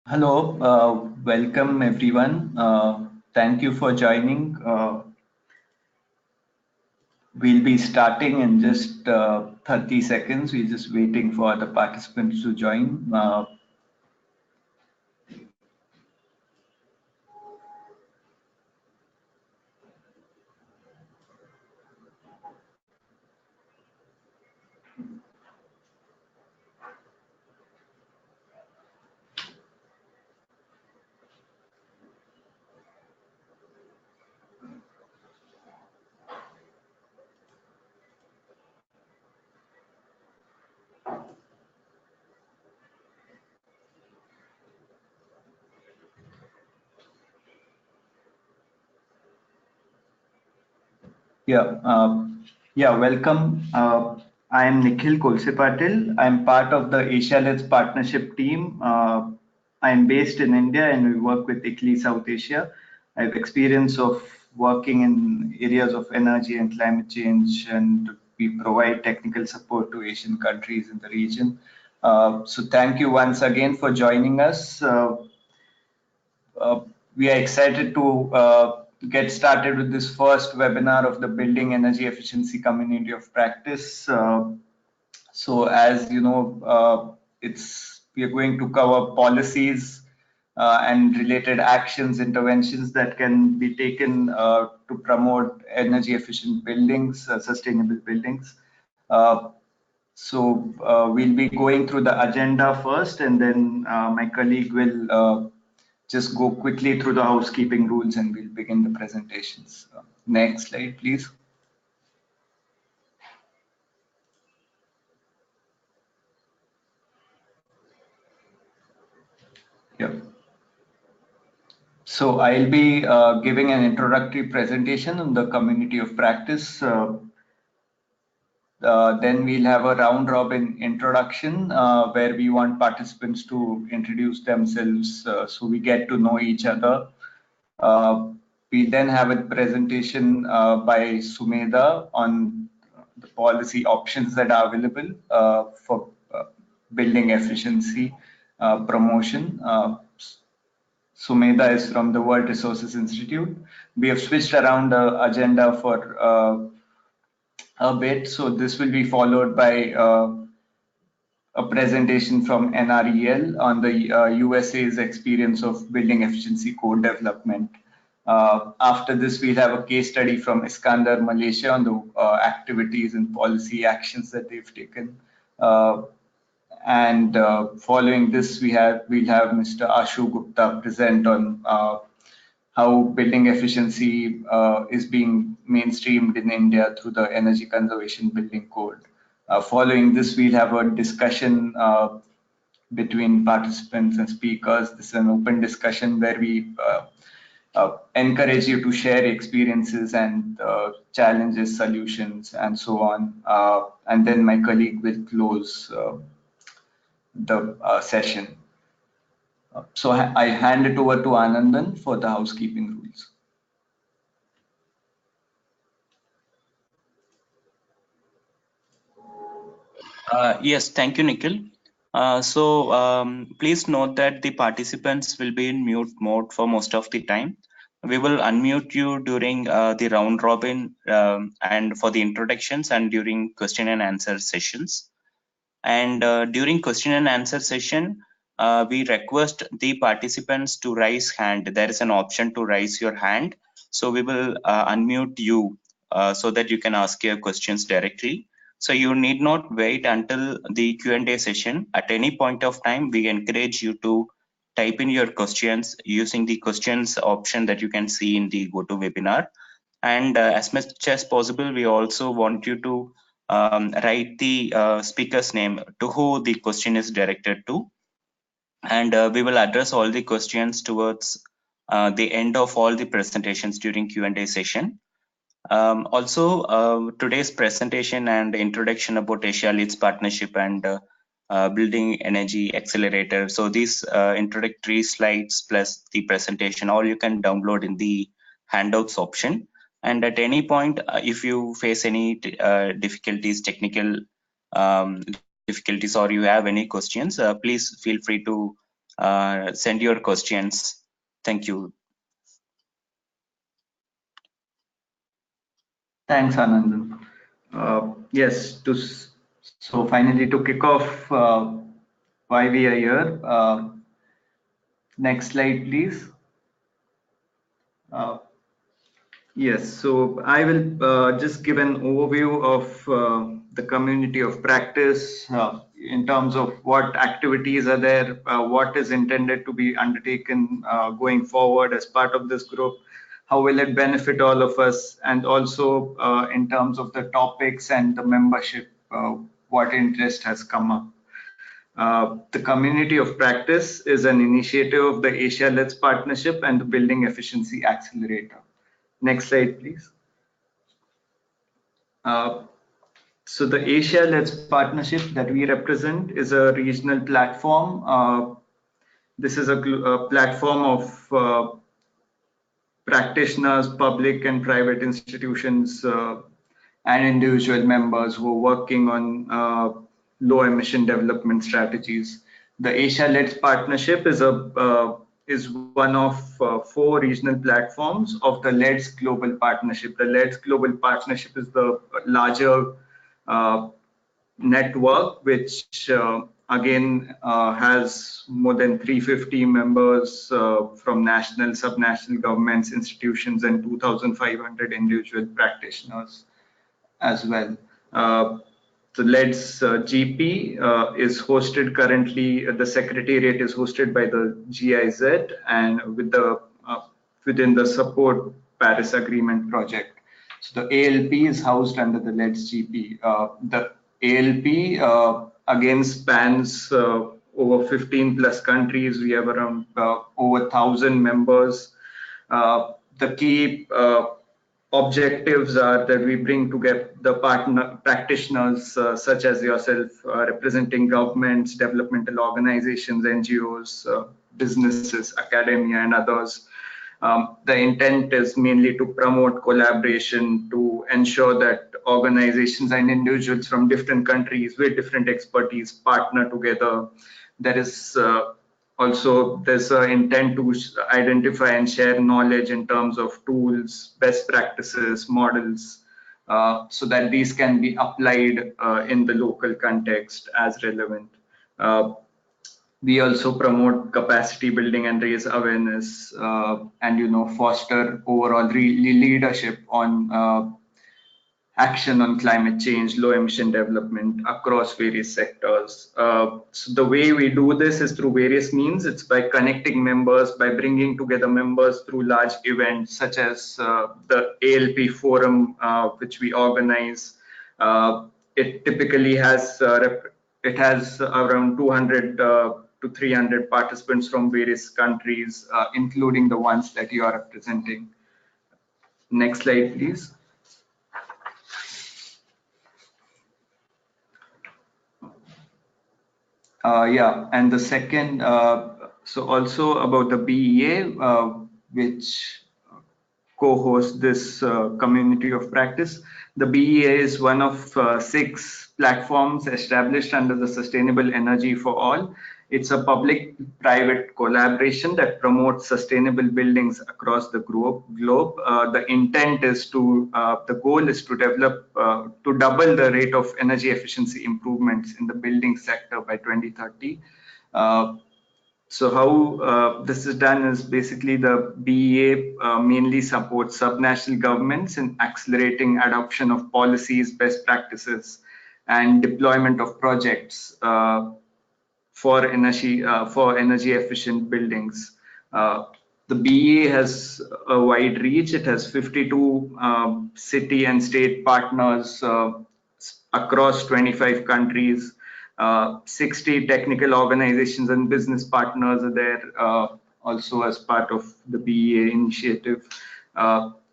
Hello, welcome everyone. Thank you for joining. We'll be starting in just 30 seconds. We're just waiting for the participants to join. Yeah, welcome. I am Nikhil Kolsepatil. I'm part of the Asia Let's partnership team. I'm based in India and we work with ICLEI South Asia. I have experience of working in areas of energy and climate change, and we provide technical support to Asian countries in the region. So thank you once again for joining us. Uh, we are excited to get started with this first webinar of the Building Energy Efficiency Community of Practice. So as you know, we are going to cover policies and related actions, interventions that can be taken to promote energy efficient buildings, sustainable buildings. We'll be going through the agenda first, and then my colleague will just go quickly through the housekeeping rules and we'll begin the presentations. Next slide, please. Yeah. So I'll be giving an introductory presentation on the community of practice. Then we'll have a round robin introduction where we want participants to introduce themselves so we get to know each other. We then have a presentation by Sumedha on the policy options that are available for building efficiency promotion. Sumedha is from the World Resources Institute. We have switched around the agenda for a bit, so this will be followed by a presentation from NREL on the USA's experience of building efficiency code development. After this, we'll have a case study from Iskandar, Malaysia on the activities and policy actions that they've taken. Following this, we'll have Mr. Ashu Gupta present on how building efficiency is being mainstreamed in India through the Energy Conservation Building Code. Following this, we'll have a discussion between participants and speakers. This is an open discussion where we encourage you to share experiences and challenges, solutions, and so on. And then my colleague will close the session. So I hand it over to Anandan for the housekeeping rules. Yes, thank you, Nikhil. Please note that the participants will be in mute mode for most of the time. We will unmute you during the round robin and for the introductions and during question and answer sessions. And during question and answer session, we request the participants to raise hand. There is an option to raise your hand. So we will unmute you so that you can ask your questions directly. So you need not wait until the Q&A session. At any point of time, we encourage you to type in your questions using the questions option that you can see in the GoToWebinar. And as much as possible, we also want you to write the speaker's name to who the question is directed to. And we will address all the questions towards the end of all the presentations during Q&A session. Today's presentation and introduction about Asia Leads Partnership and Building Energy Accelerator. So these introductory slides plus the presentation, all you can download in the handouts option. And at any point, if you face any difficulties, technical difficulties, or you have any questions, please feel free to send your questions. Thank you. Thanks, Anandan. Yes, so finally to kick off why we are here. Next slide, please. Uh, Yes, so I will just give an overview of the community of practice in terms of what activities are there, what is intended to be undertaken going forward as part of this group, how will it benefit all of us, and also in terms of the topics and the membership, what interest has come up. The Community of Practice is an initiative of the Asia Let's Partnership and the Building Efficiency Accelerator. Next slide, please. Uh, so the Asia Let's Partnership that we represent is a regional platform. This is a platform of practitioners, public and private institutions, and individual members who are working on low emission development strategies. The Asia Let's Partnership is one of 4 regional platforms of the LEDS Global Partnership. The LEDS Global Partnership is the larger uh, network, which again has more than 350 members from national, subnational governments, institutions, and 2,500 individual practitioners as well. The LEDS GP is hosted currently, the secretariat is hosted by the GIZ and with the within the support Paris Agreement project. So the ALP is housed under the LEDS GP. The ALP again spans over 15 plus countries. We have around over 1,000 members. The key objectives are that we bring together the partner practitioners such as yourself, representing governments, developmental organizations, NGOs, businesses, academia, and others. The intent is mainly to promote collaboration, to ensure that organizations and individuals from different countries with different expertise partner together. There is also there's an intent to identify and share knowledge in terms of tools, best practices, models, so that these can be applied in the local context as relevant. We also promote capacity building and raise awareness, and foster overall leadership on action on climate change, low emission development across various sectors. So the way we do this is through various means. It's by connecting members, by bringing together members through large events such as the ALP forum, which we organize. It typically has around 200 to 300 participants from various countries, including the ones that you are representing. Next slide, please. Yeah, and the second, so also about the BEA, which co-host this community of practice. The BEA is one of 6 platforms established under the Sustainable Energy for All. It's a public-private collaboration that promotes sustainable buildings across the globe. The intent is the goal is to develop, to double the rate of energy efficiency improvements in the building sector by 2030. So how this is done is basically the BEA mainly supports subnational governments in accelerating adoption of policies, best practices, and deployment of projects for energy efficient buildings. The BEA has a wide reach. It has 52 city and state partners across 25 countries. 60 technical organizations and business partners are there also as part of the BEA initiative.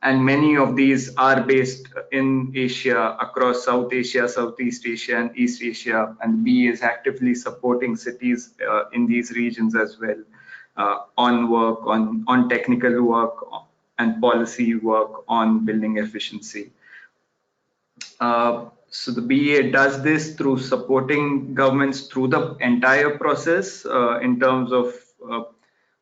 And many of these are based in Asia, across South Asia, Southeast Asia, and East Asia. And BEA is actively supporting cities in these regions as well on work, on technical work and policy work on building efficiency. So the BEA does this through supporting governments through the entire process in terms of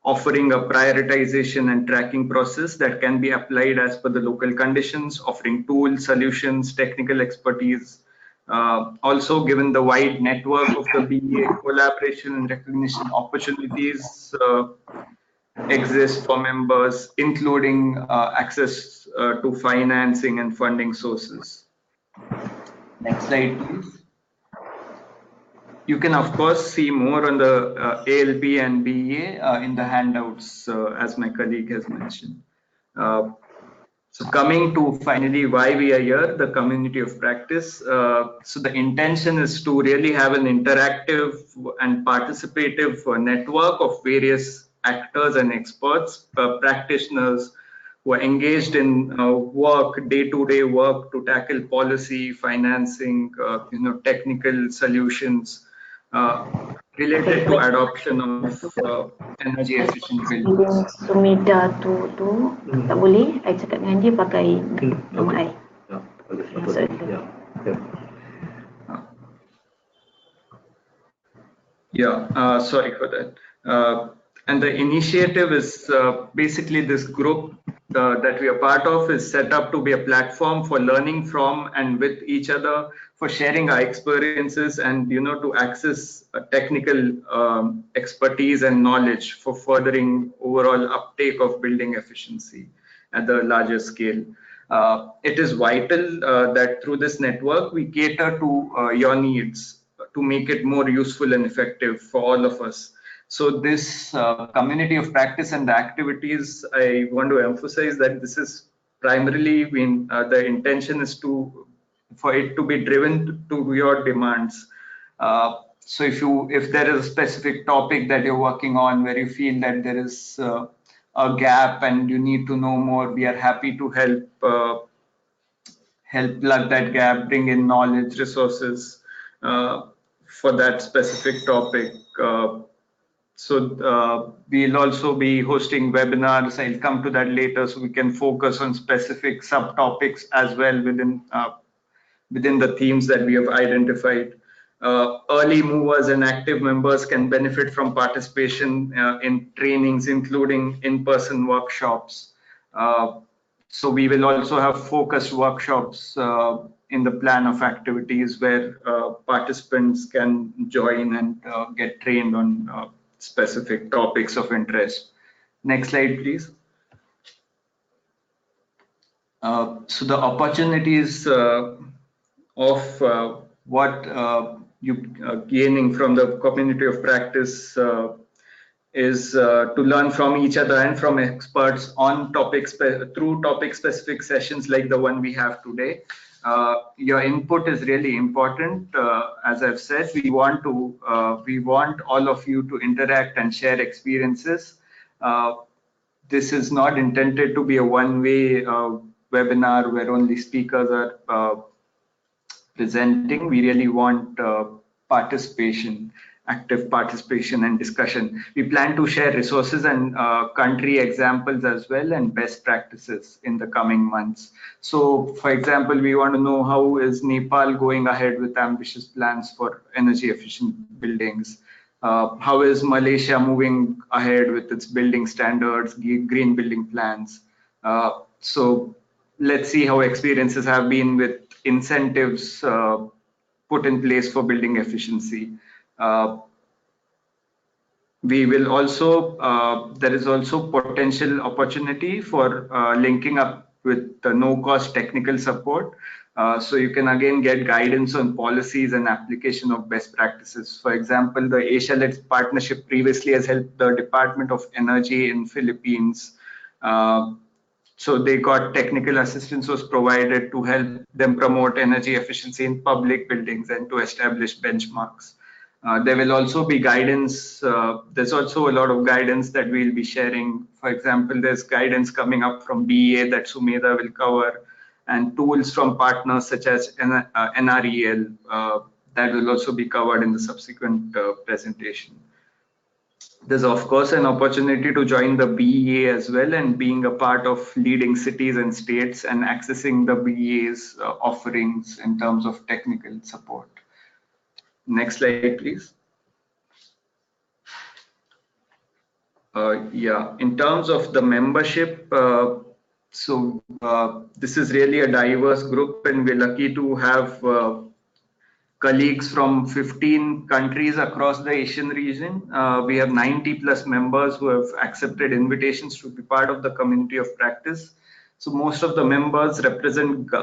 offering a prioritization and tracking process that can be applied as per the local conditions, offering tools, solutions, technical expertise. Also, given the wide network of the BA, collaboration and recognition opportunities exist for members, including access to financing and funding sources. Next slide, please. You can, of course, see more on the ALP and BA in the handouts, as my colleague has mentioned. So coming to finally why we are here, the community of practice. So the intention is to really have an interactive and participative network of various actors and experts, practitioners who are engaged in work, day-to-day work to tackle policy, financing, technical solutions related to adoption of energy efficient buildings. Sumida tu tak boleh. I cakap dengan dia pakai nama I. Sorry for that. And the initiative is basically this group that we are part of is set up to be a platform for learning from and with each other, for sharing our experiences, and to access technical expertise and knowledge for furthering overall uptake of building efficiency at the larger scale. It is vital that through this network we cater to your needs to make it more useful and effective for all of us. So this community of practice and the activities, I want to emphasize that this is primarily the intention is for it to be driven to your demands. So if there is a specific topic that you're working on where you feel that there is a gap and you need to know more, we are happy to help plug that gap, bring in knowledge, resources for that specific topic. So we'll also be hosting webinars. I'll come to that later, so we can focus on specific subtopics as well within the themes that we have identified. Early movers and active members can benefit from participation in trainings, including in-person workshops. So we will also have focused workshops in the plan of activities where participants can join and get trained on specific topics of interest. Next slide, please. So the opportunities of what you gaining from the community of practice is to learn from each other and from experts on topics through topic-specific sessions like the one we have today. Your input is really important. As I've said, we want all of you to interact and share experiences. This is not intended to be a one-way webinar where only speakers are presenting. We really want participation, active participation and discussion. We plan to share resources and country examples as well and best practices in the coming months. So, for example, we want to know how is Nepal going ahead with ambitious plans for energy efficient buildings. How is Malaysia moving ahead with its building standards, green building plans? So let's see how experiences have been with incentives put in place for building efficiency. We will also, there is also potential opportunity for linking up with the no-cost technical support. So you can again get guidance on policies and application of best practices. For example, the Asia-led partnership previously has helped the Department of Energy in Philippines. So they got technical assistance was provided to help them promote energy efficiency in public buildings and to establish benchmarks. There will also be guidance. There's also a lot of guidance that we'll be sharing. For example, there's guidance coming up from BA that Sumedha will cover, and tools from partners such as NREL that will also be covered in the subsequent presentation. There's of course an opportunity to join the BEA as well and being a part of leading cities and states and accessing the BEA's offerings in terms of technical support. Next slide, please. Yeah, in terms of the membership, this is really a diverse group, and we're lucky to have colleagues from 15 countries across the Asian region. We have 90 plus members who have accepted invitations to be part of the community of practice. So most of the members represent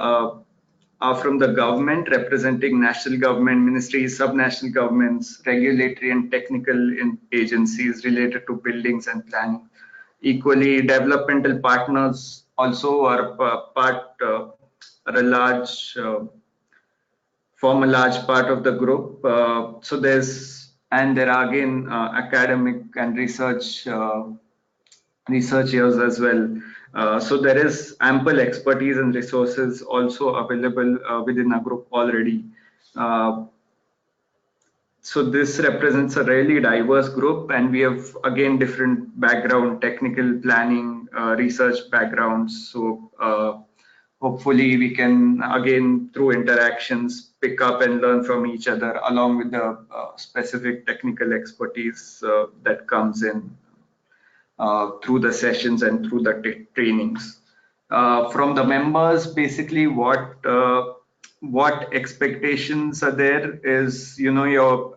are from the government, representing national government, ministries, subnational governments, regulatory and technical agencies related to buildings and planning. Equally, developmental partners also are are a large form a large part of the group. So there are again academic and researchers as well. So there is ample expertise and resources also available within our group already. So this represents a really diverse group, and we have again different background, technical planning, research backgrounds. So hopefully we can again through interactions pick up and learn from each other, along with the specific technical expertise that comes in through the sessions and through the trainings. From the members, basically what expectations are there is,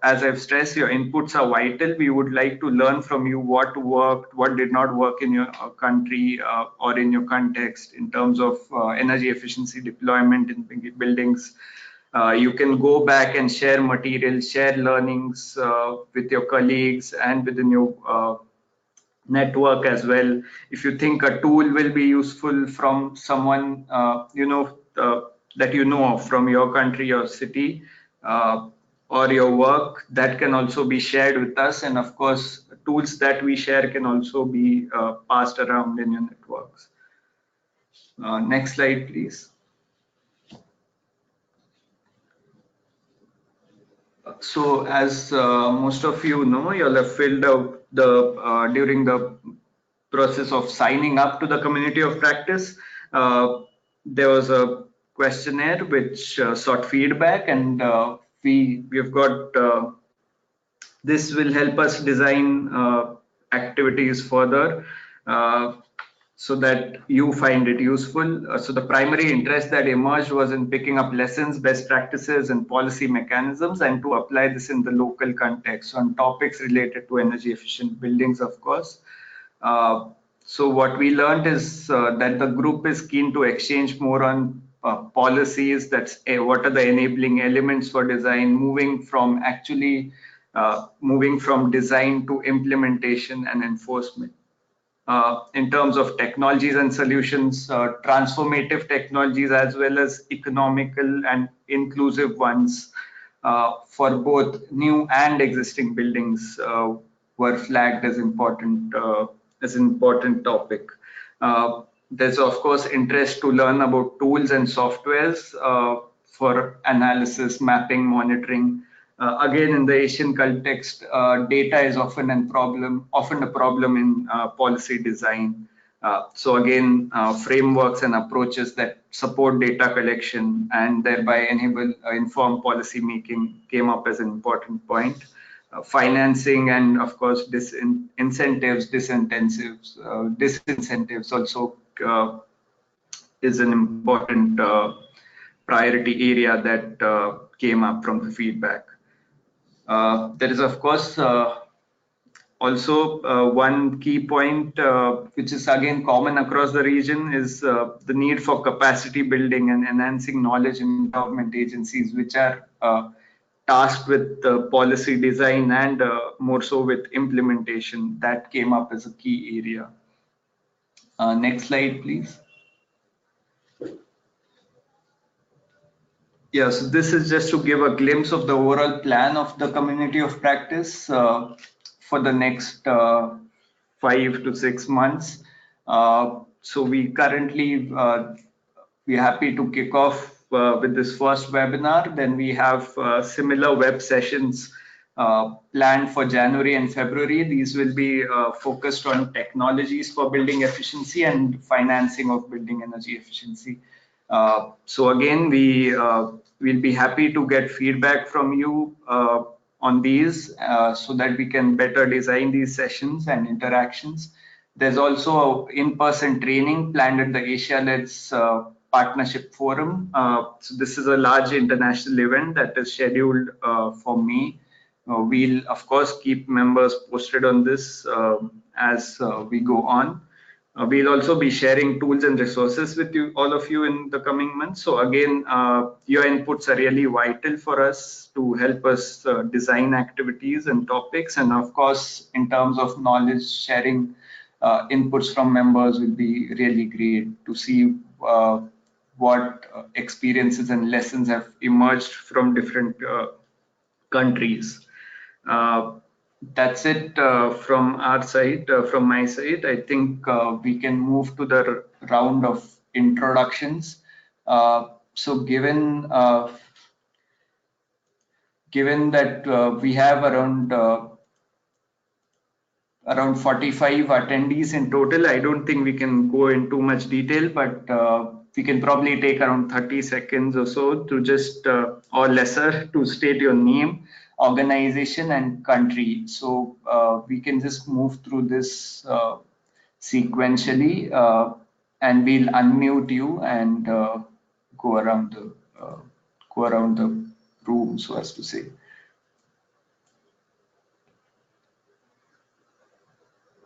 as I've stressed, your inputs are vital. We would like to learn from you what worked, what did not work in your country or in your context in terms of energy efficiency deployment in buildings. You can go back and share material, share learnings with your colleagues and within your network as well. If you think a tool will be useful from someone that you know of from your country or city or your work, that can also be shared with us. And of course, tools that we share can also be passed around in your networks. Next slide, please. So as most of you know, you'll have filled out during the process of signing up to the community of practice, there was a questionnaire which sought feedback, and we've got this will help us design activities further so that you find it useful. So the primary interest that emerged was in picking up lessons, best practices, and policy mechanisms, and to apply this in the local context on topics related to energy efficient buildings, of course. So what we learned is that the group is keen to exchange more on policies. That's what are the enabling elements for design, moving from design to implementation and enforcement. In terms of technologies and solutions, transformative technologies as well as economical and inclusive ones for both new and existing buildings were flagged as important as an important topic. There's of course interest to learn about tools and softwares for analysis, mapping, monitoring. Again, in the Asian context, data is often a problem in policy design. So again, frameworks and approaches that support data collection and thereby enable informed policy making came up as an important point. Financing and of course disincentives also is an important priority area that came up from the feedback. There is of course also one key point which is again common across the region is the need for capacity building and enhancing knowledge in government agencies which are tasked with policy design and more so with implementation. That came up as a key area. Next slide, please. Yeah, so this is just to give a glimpse of the overall plan of the community of practice for the next 5 to 6 months. So we currently, we're happy to kick off with this first webinar. Then we have similar web sessions planned for January and February. These will be focused on technologies for building efficiency and financing of building energy efficiency. So again, we'll be happy to get feedback from you on these so that we can better design these sessions and interactions. There's also in-person training planned at the Asia-Let's Partnership Forum. So this is a large international event that is scheduled for May. We'll, of course, keep members posted on this as we go on. We'll also be sharing tools and resources with you, all of you, in the coming months. So again, your inputs are really vital for us to help us design activities and topics. And of course, in terms of knowledge sharing, inputs from members will be really great to see what experiences and lessons have emerged from different countries. That's it from our side, from my side. I think we can move to the round of introductions. So given that we have around 45 attendees in total, I don't think we can go in too much detail, but we can probably take around 30 seconds or so to just, or lesser, to state your name, organization, and country. So we can just move through this sequentially, and we'll unmute you and go around the room, so as to say.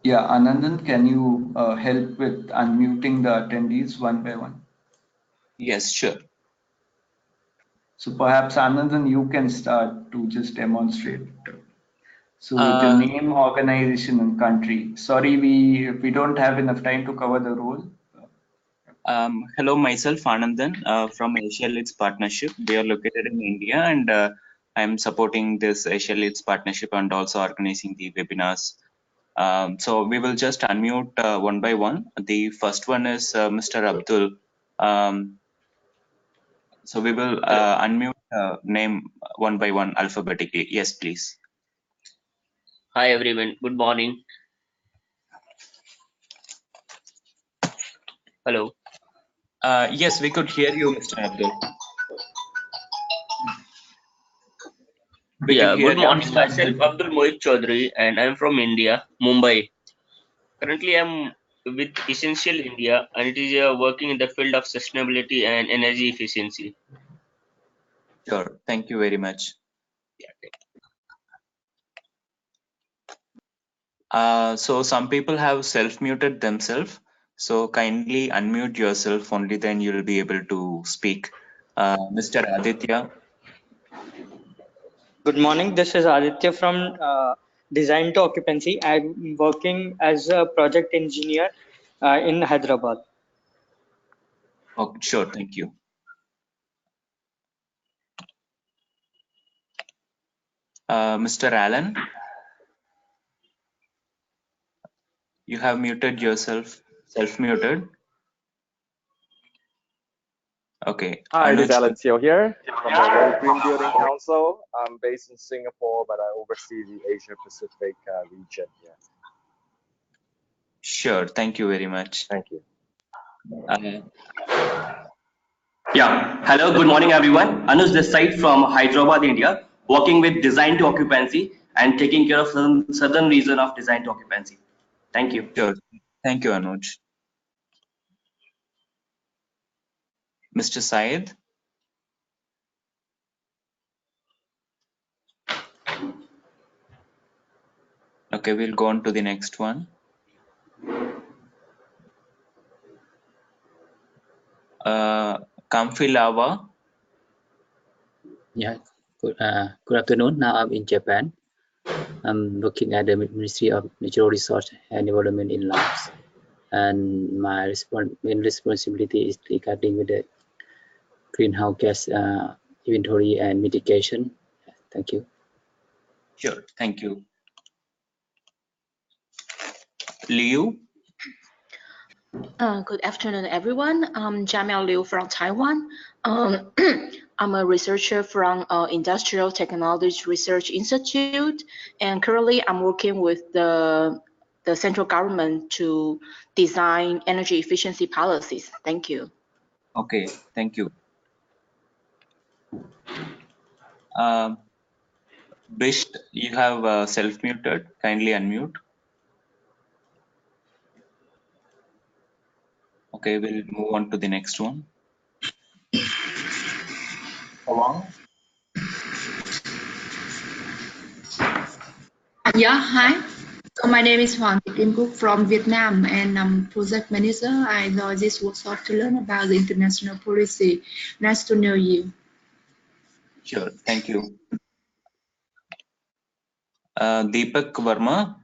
Yeah, Anandan, can you help with unmuting the attendees one by one? Yes, sure. So perhaps Anandan, you can start to just demonstrate. So with your name, organization, and country. Sorry, we don't have enough time to cover the role. Hello, myself Anandan from Asia Leads Partnership. We are located in India, and I'm supporting this Asia Leads Partnership and also organizing the webinars. So we will just unmute one by one. The first one is Mr. Abdul. So we will unmute name one by one alphabetically. Yes, please. Hi everyone, good morning. Hello. Yes, we could hear you, Mr. Abdul. Good morning. Myself Abdul Mohit Chaudhary, and I'm from India, Mumbai. Currently, I'm with Essential India, and it is working in the field of sustainability and energy efficiency. Sure, thank you very much. So some people have self-muted themselves. So kindly unmute yourself, only then you'll be able to speak. Mr. Aditya. Good morning. This is Aditya from Design to Occupancy. I'm working as a project engineer in Hyderabad. Oh, sure, thank you. Mr. Allen, you have muted yourself, self-muted. Okay. Hi, this is Alan Seo here from the World Green Building Council. I'm based in Singapore, but I oversee the Asia Pacific region here. Sure, thank you very much. Thank you. Yeah, hello, good morning everyone. Anuj this side from Hyderabad, India, working with Design to Occupancy and taking care of southern region of Design to Occupancy. Thank you. Sure, thank you, Anuj. Mr. Syed. Okay, we'll go on to the next one. Kamfi Lava. Yeah, good afternoon. Now I'm in Japan. I'm looking at the Ministry of Natural Resource and Development in Laos, and my main responsibility is regarding with the greenhouse gas inventory and mitigation. Thank you. Sure, thank you. Liu. Good afternoon, everyone. I'm Jamil Liu from Taiwan. I'm a researcher from Industrial Technology Research Institute, and currently I'm working with the central government to design energy efficiency policies. Thank you. Okay, thank you. Bisht, you have self-muted. Kindly unmute. Okay, we'll move on to the next one. Awang? Yeah, hi. So my name is Hoàng Thị Kim Cúc from Vietnam and I'm project manager. I know this workshop to learn about the international policy. Nice to know you. Sure, thank you. Deepak Verma?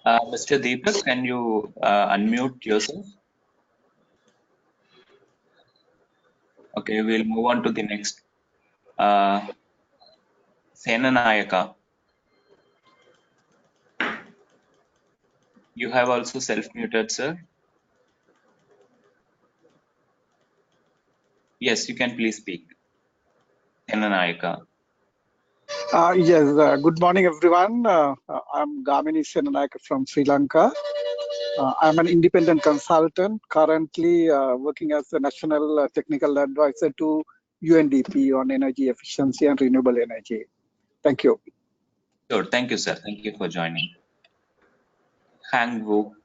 Mr. Deepak, can you unmute yourself? Okay, we'll move on to the next. Senanayaka. You have also self-muted, sir. Yes, you can please speak. Senanayaka. Yes, good morning, everyone. I'm Gamini Senanayake from Sri Lanka. I'm an independent consultant, currently working as a national technical advisor to UNDP on energy efficiency and renewable energy. Thank you. Sure, thank you, sir. Thank you for joining. Hang Wu.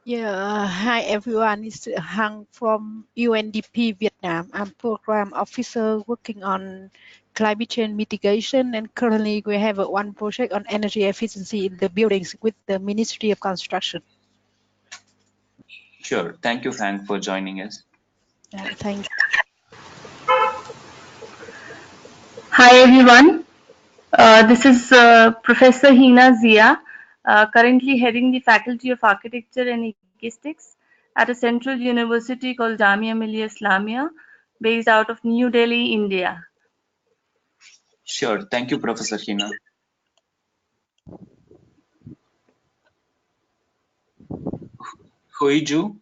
Yeah, hi everyone. It's Hang from UNDP Vietnam. I'm program officer working on climate change mitigation, and currently we have one project on energy efficiency in the buildings with the Ministry of Construction. Sure, thank you, Hang, for joining us. Thank you. Hi everyone. This is Professor Hina Zia, currently heading the Faculty of Architecture and Acoustics at a central university called Jamia Millia Islamia, based out of New Delhi, India. Sure, thank you, Professor Hina. Huiju.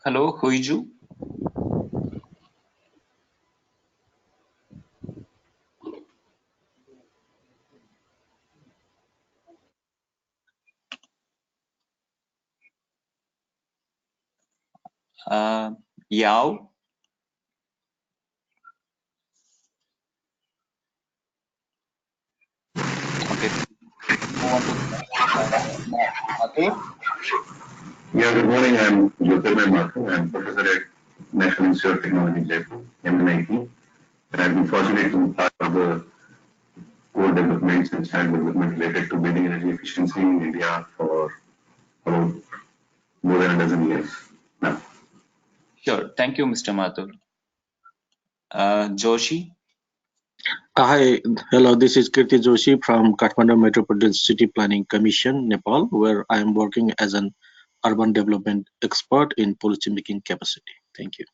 Hello, Huiju. Yao. Okay. Yeah, good morning. I'm Jyotirmay Mathur. I'm professor at National Institute of Technology, Jaipur, MNIT. And I've been fortunate to be part of the core developments and standard development related to building energy efficiency in India for about more than a dozen years now. Sure, thank you, Mr. Mathur. Joshi. Hi, hello, this is Kirti Joshi from Kathmandu Metropolitan City Planning Commission, Nepal, where I am working as an urban development expert in policy making capacity. Thank you.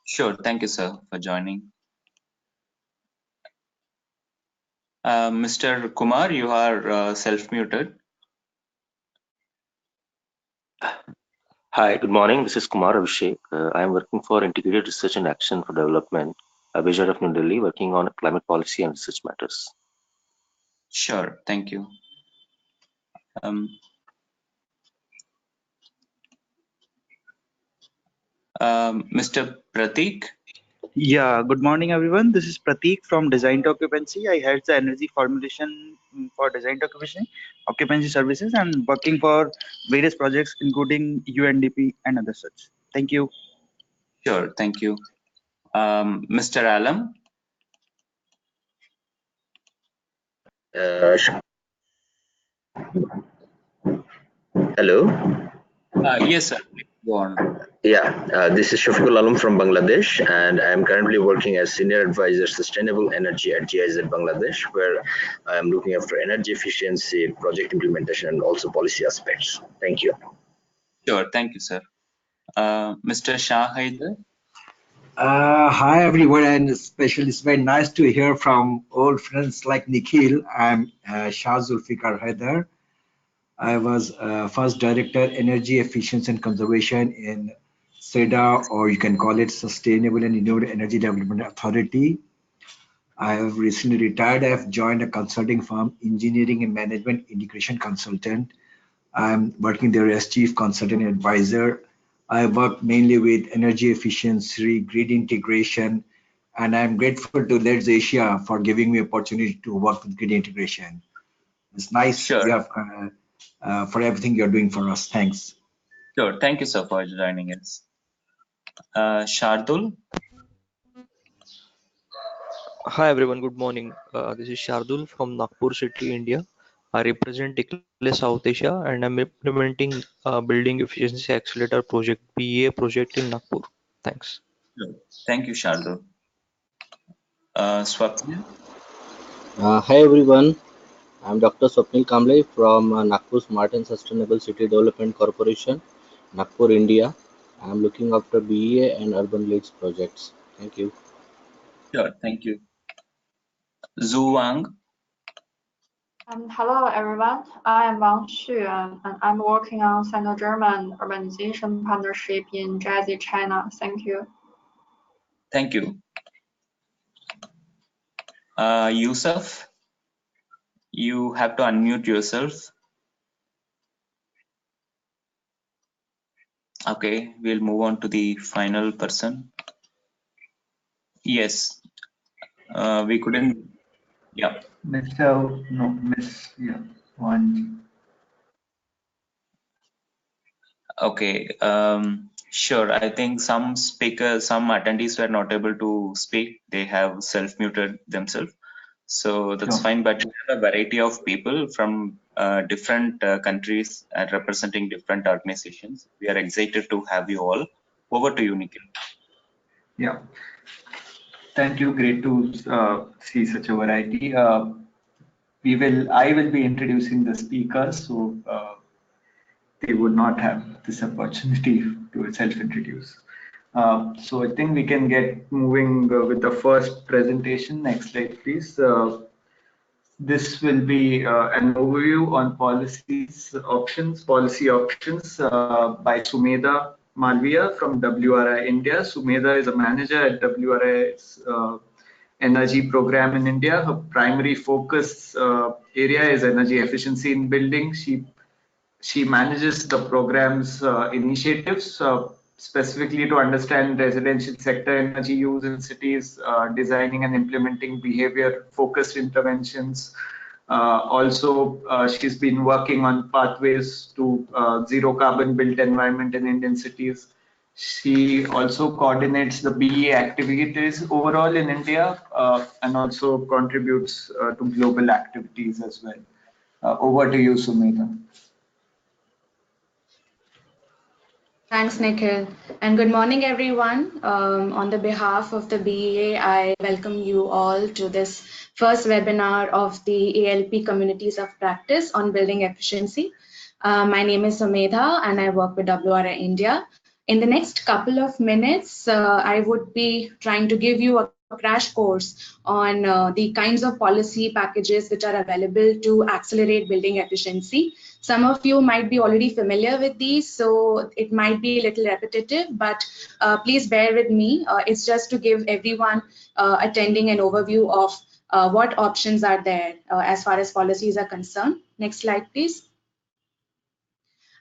Sure, thank you, sir, for joining. Mr. Kumar, you are self-muted. Hi, good morning. This is Kumar Abhishek. I am working for Integrated Research and Action for Development, based out of New Delhi, working on climate policy and research matters. Sure, thank you. Mr. Pratik. Yeah, good morning, everyone. This is Pratik from Design to Occupancy. I head the energy formulation for Design to Occupancy services, and working for various projects, including UNDP and other such. Thank you. Sure, thank you. Mr. Alam. Hello. Yes, sir. Go on. Yeah, this is Shafiqul Alam from Bangladesh, and I'm currently working as Senior Advisor Sustainable Energy at GIZ Bangladesh, where I am looking after energy efficiency, project implementation, and also policy aspects. Thank you. Sure, thank you, sir. Mr. Shah Haider. Hi everyone, and especially it's very nice to hear from old friends like Nikhil. I'm Shah Zulfikar Haider. I was first director energy efficiency and conservation in SEDA, or you can call it Sustainable and Renewable Energy Development Authority. I have recently retired. I have joined a consulting firm, engineering and management integration consultant. I'm working there as chief consultant advisor. I work mainly with energy efficiency, grid integration, and I'm grateful to Let's Asia for giving me opportunity to work with grid integration. It's nice Sure. you have, for everything you're doing for us. Thanks. Sure. Thank you, sir, for joining us. Shardul? Hi everyone, good morning. This is Shardul from Nagpur city, India. I represent Eclipse South Asia and I'm implementing Building Efficiency Accelerator project, BEA project in Nagpur. Thanks. Sure. Thank you, Shardul. Swapnil? Hi everyone, I'm Dr. Swapnil Kamble from Nagpur Smart and Sustainable City Development Corporation, Nagpur, India. I'm looking after BEA and urban leads projects. Thank you. Sure. Thank you. Zhu Wang? Hello everyone, I am Wang Xu and I'm working on Sino-German urbanization partnership in Jazzy, China. Thank you. Thank you. Yusuf? You have to unmute yourself. Okay, we'll move on to the final person. Yes, we couldn't. Yeah. Miss yeah, one. Okay. Sure. I think some speakers, some attendees were not able to speak. They have self-muted themselves. So that's Sure. fine. But we have a variety of people from different countries and representing different organizations. We are excited to have you all. Over to you, Nikhil. Yeah. Thank you. Great to see such a variety. I will be introducing the speakers, so they would not have this opportunity to self-introduce. So I think we can get moving with the first presentation. Next slide, please. This will be an overview on policy options by Sumedha Malviya from WRI India. Sumedha is a manager at WRI's energy program in India. Her primary focus area is energy efficiency in buildings. She manages the program's initiatives specifically to understand residential sector energy use in cities, designing and implementing behavior-focused interventions. She's been working on pathways to zero carbon built environment in Indian cities. She also coordinates the BE activities overall in India and also contributes to global activities as well. Over to you, Sumedha. Thanks, Nikhil. And good morning, everyone. On the behalf of the BEA, I welcome you all to this first webinar of the ALP Communities of Practice on Building Efficiency. My name is Sumedha and I work with WRI India. In the next couple of minutes, I would be trying to give you a crash course on the kinds of policy packages which are available to accelerate building efficiency. Some of you might be already familiar with these, so it might be a little repetitive, but please bear with me. It's just to give everyone attending an overview of what options are there as far as policies are concerned. Next slide, please.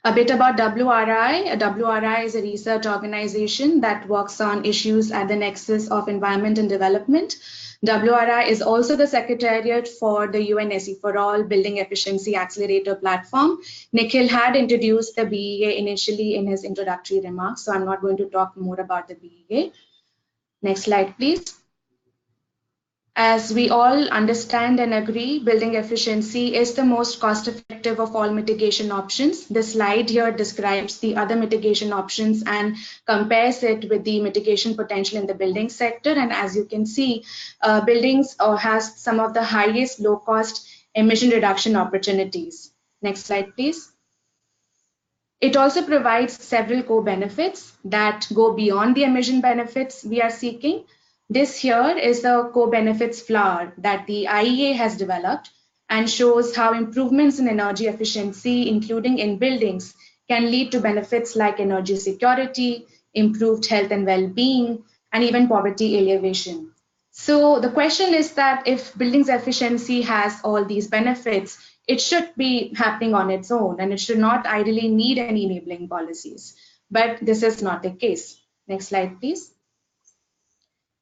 A bit about WRI. WRI is a research organization that works on issues at the nexus of environment and development. WRI is also the secretariat for the UNSC for All Building Efficiency Accelerator platform. Nikhil had introduced the BEA initially in his introductory remarks, so I'm not going to talk more about the BEA. Next slide, please. As we all understand and agree, building efficiency is the most cost-effective of all mitigation options. The slide here describes the other mitigation options and compares it with the mitigation potential in the building sector. And as you can see, buildings has some of the highest low-cost emission reduction opportunities. Next slide, please. It also provides several co-benefits that go beyond the emission benefits we are seeking. This here is the co-benefits flower that the IEA has developed and shows how improvements in energy efficiency, including in buildings, can lead to benefits like energy security, improved health and well-being, and even poverty alleviation. So the question is that if buildings efficiency has all these benefits, it should be happening on its own and it should not ideally need any enabling policies. But this is not the case. Next slide, please.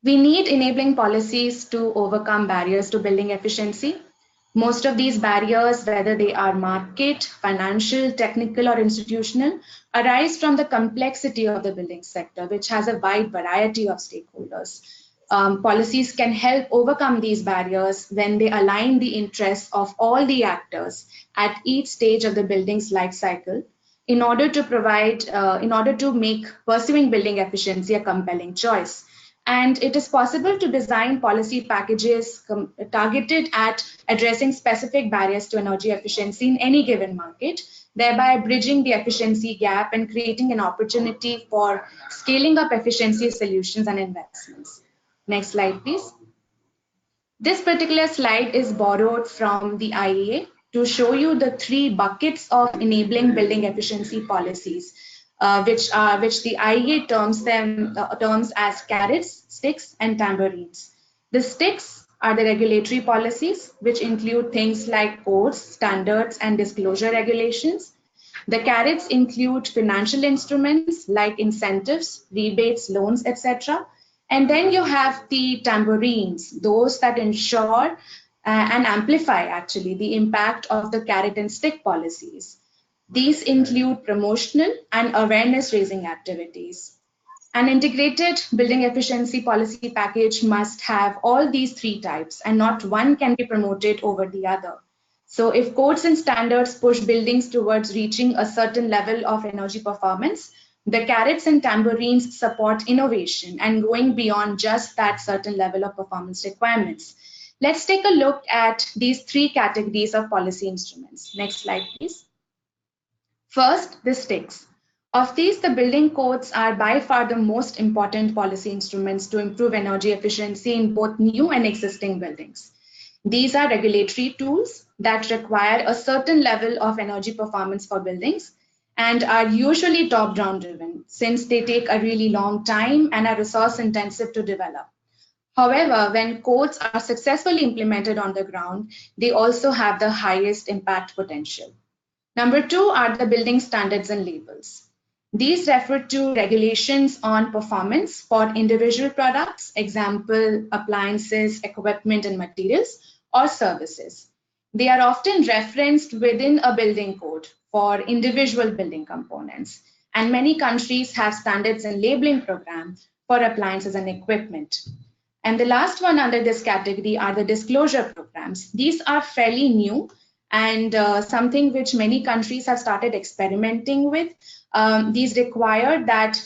We need enabling policies to overcome barriers to building efficiency. Most of these barriers, whether they are market, financial, technical, or institutional, arise from the complexity of the building sector, which has a wide variety of stakeholders. Policies can help overcome these barriers when they align the interests of all the actors at each stage of the building's life cycle in order to make pursuing building efficiency a compelling choice. And it is possible to design policy packages targeted at addressing specific barriers to energy efficiency in any given market, thereby bridging the efficiency gap and creating an opportunity for scaling up efficiency solutions and investments. Next slide, please. This particular slide is borrowed from the IEA to show you the 3 buckets of enabling building efficiency policies, which the IEA terms as carrots, sticks, and tambourines. The sticks are the regulatory policies, which include things like codes, standards, and disclosure regulations. The carrots include financial instruments like incentives, rebates, loans, etc. And then you have the tambourines, those that ensure and amplify actually the impact of the carrot and stick policies. These include promotional and awareness raising activities. An integrated building efficiency policy package must have all these 3 types, and not one can be promoted over the other. So if codes and standards push buildings towards reaching a certain level of energy performance, the carrots and tambourines support innovation and going beyond just that certain level of performance requirements. Let's take a look at these 3 categories of policy instruments. Next slide, please. First, the sticks. Of these, the building codes are by far the most important policy instruments to improve energy efficiency in both new and existing buildings. These are regulatory tools that require a certain level of energy performance for buildings and are usually top-down driven since they take a really long time and are resource intensive to develop. However, when codes are successfully implemented on the ground, they also have the highest impact potential. Number 2 are the building standards and labels. These refer to regulations on performance for individual products, example, appliances, equipment, and materials, or services. They are often referenced within a building code for individual building components, and many countries have standards and labeling programs for appliances and equipment. And the last one under this category are the disclosure programs. These are fairly new and something which many countries have started experimenting with. These require that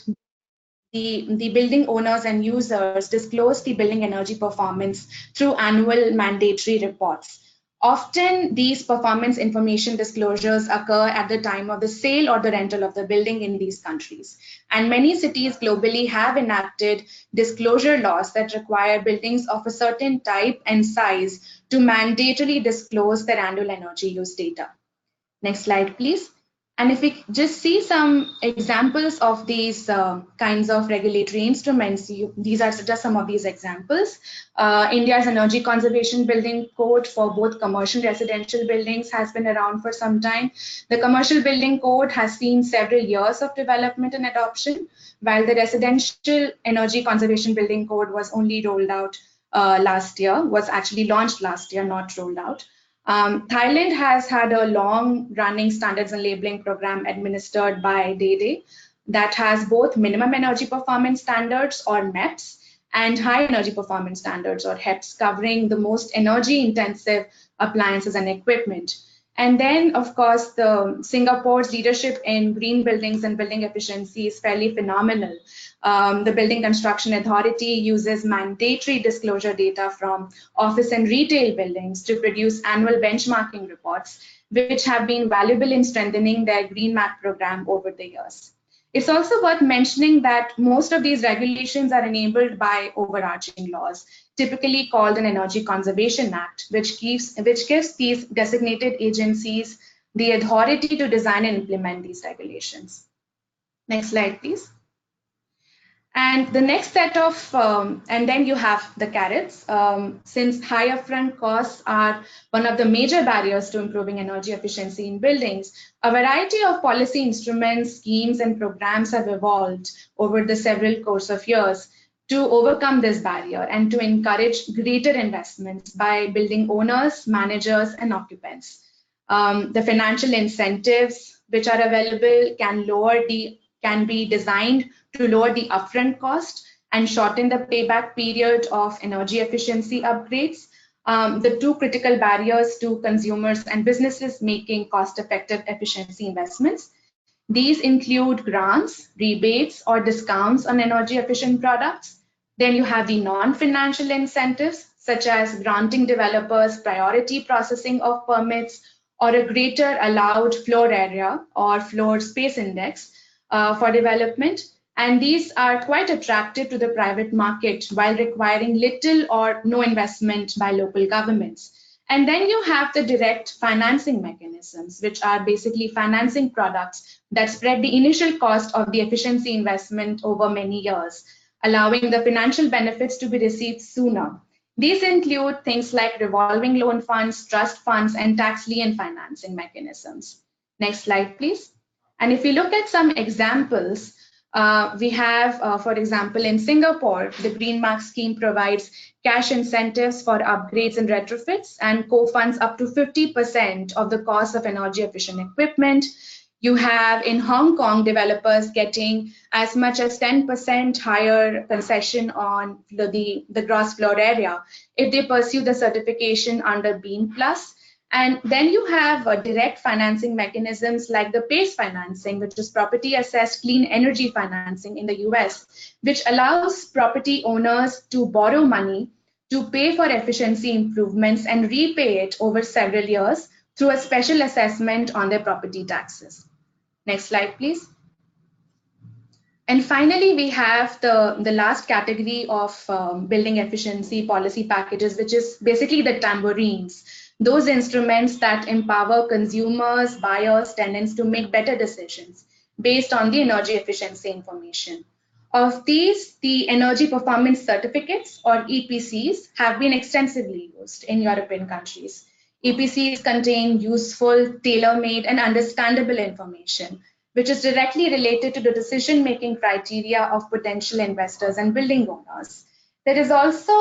the building owners and users disclose the building energy performance through annual mandatory reports. Often these performance information disclosures occur at the time of the sale or the rental of the building in these countries. And many cities globally have enacted disclosure laws that require buildings of a certain type and size to mandatorily disclose their annual energy use data. Next slide, please. And if we just see some examples of these kinds of regulatory instruments, these are just some of these examples. India's Energy Conservation Building Code for both commercial and residential buildings has been around for some time. The Commercial Building Code has seen several years of development and adoption, while the Residential Energy Conservation Building Code was only rolled out last year, was actually launched last year, not rolled out. Thailand has had a long-running standards and labeling program administered by DEDE that has both minimum energy performance standards or MEPS and high energy performance standards or HEPS, covering the most energy-intensive appliances and equipment. And then, of course, Singapore's leadership in green buildings and building efficiency is fairly phenomenal. The Building Construction Authority uses mandatory disclosure data from office and retail buildings to produce annual benchmarking reports, which have been valuable in strengthening their Green Map program over the years. It's also worth mentioning that most of these regulations are enabled by overarching laws, typically called an Energy Conservation Act, which gives these designated agencies the authority to design and implement these regulations. Next slide, please. And the next set of, and then you have the carrots. Since high upfront costs are one of the major barriers to improving energy efficiency in buildings, a variety of policy instruments, schemes, and programs have evolved over the several course of years to overcome this barrier and to encourage greater investments by building owners, managers, and occupants. The financial incentives which are available can be designed to lower the upfront cost and shorten the payback period of energy efficiency upgrades. The two critical barriers to consumers and businesses making cost-effective efficiency investments. These include grants, rebates, or discounts on energy efficient products. Then you have the non-financial incentives, such as granting developers priority processing of permits or a greater allowed floor area or floor space index for development. And these are quite attractive to the private market while requiring little or no investment by local governments. And then you have the direct financing mechanisms, which are basically financing products that spread the initial cost of the efficiency investment over many years, allowing the financial benefits to be received sooner. These include things like revolving loan funds, trust funds, and tax lien financing mechanisms. Next slide, please. And if you look at some examples, we have, for example, in Singapore, the Green Mark scheme provides cash incentives for upgrades and retrofits and co-funds up to 50% of the cost of energy efficient equipment. You have in Hong Kong developers getting as much as 10% higher concession on the gross floor area if they pursue the certification under BEAM Plus. And then you have direct financing mechanisms like the PACE financing, which is property assessed clean energy financing in the US, which allows property owners to borrow money to pay for efficiency improvements and repay it over several years through a special assessment on their property taxes. Next slide, please. And finally, we have the last category of building efficiency policy packages, which is basically the tambourines, those instruments that empower consumers, buyers, tenants to make better decisions based on the energy efficiency information. Of these, the energy performance certificates or EPCs have been extensively used in European countries. EPCs contain useful, tailor-made, and understandable information, which is directly related to the decision-making criteria of potential investors and building owners. There is also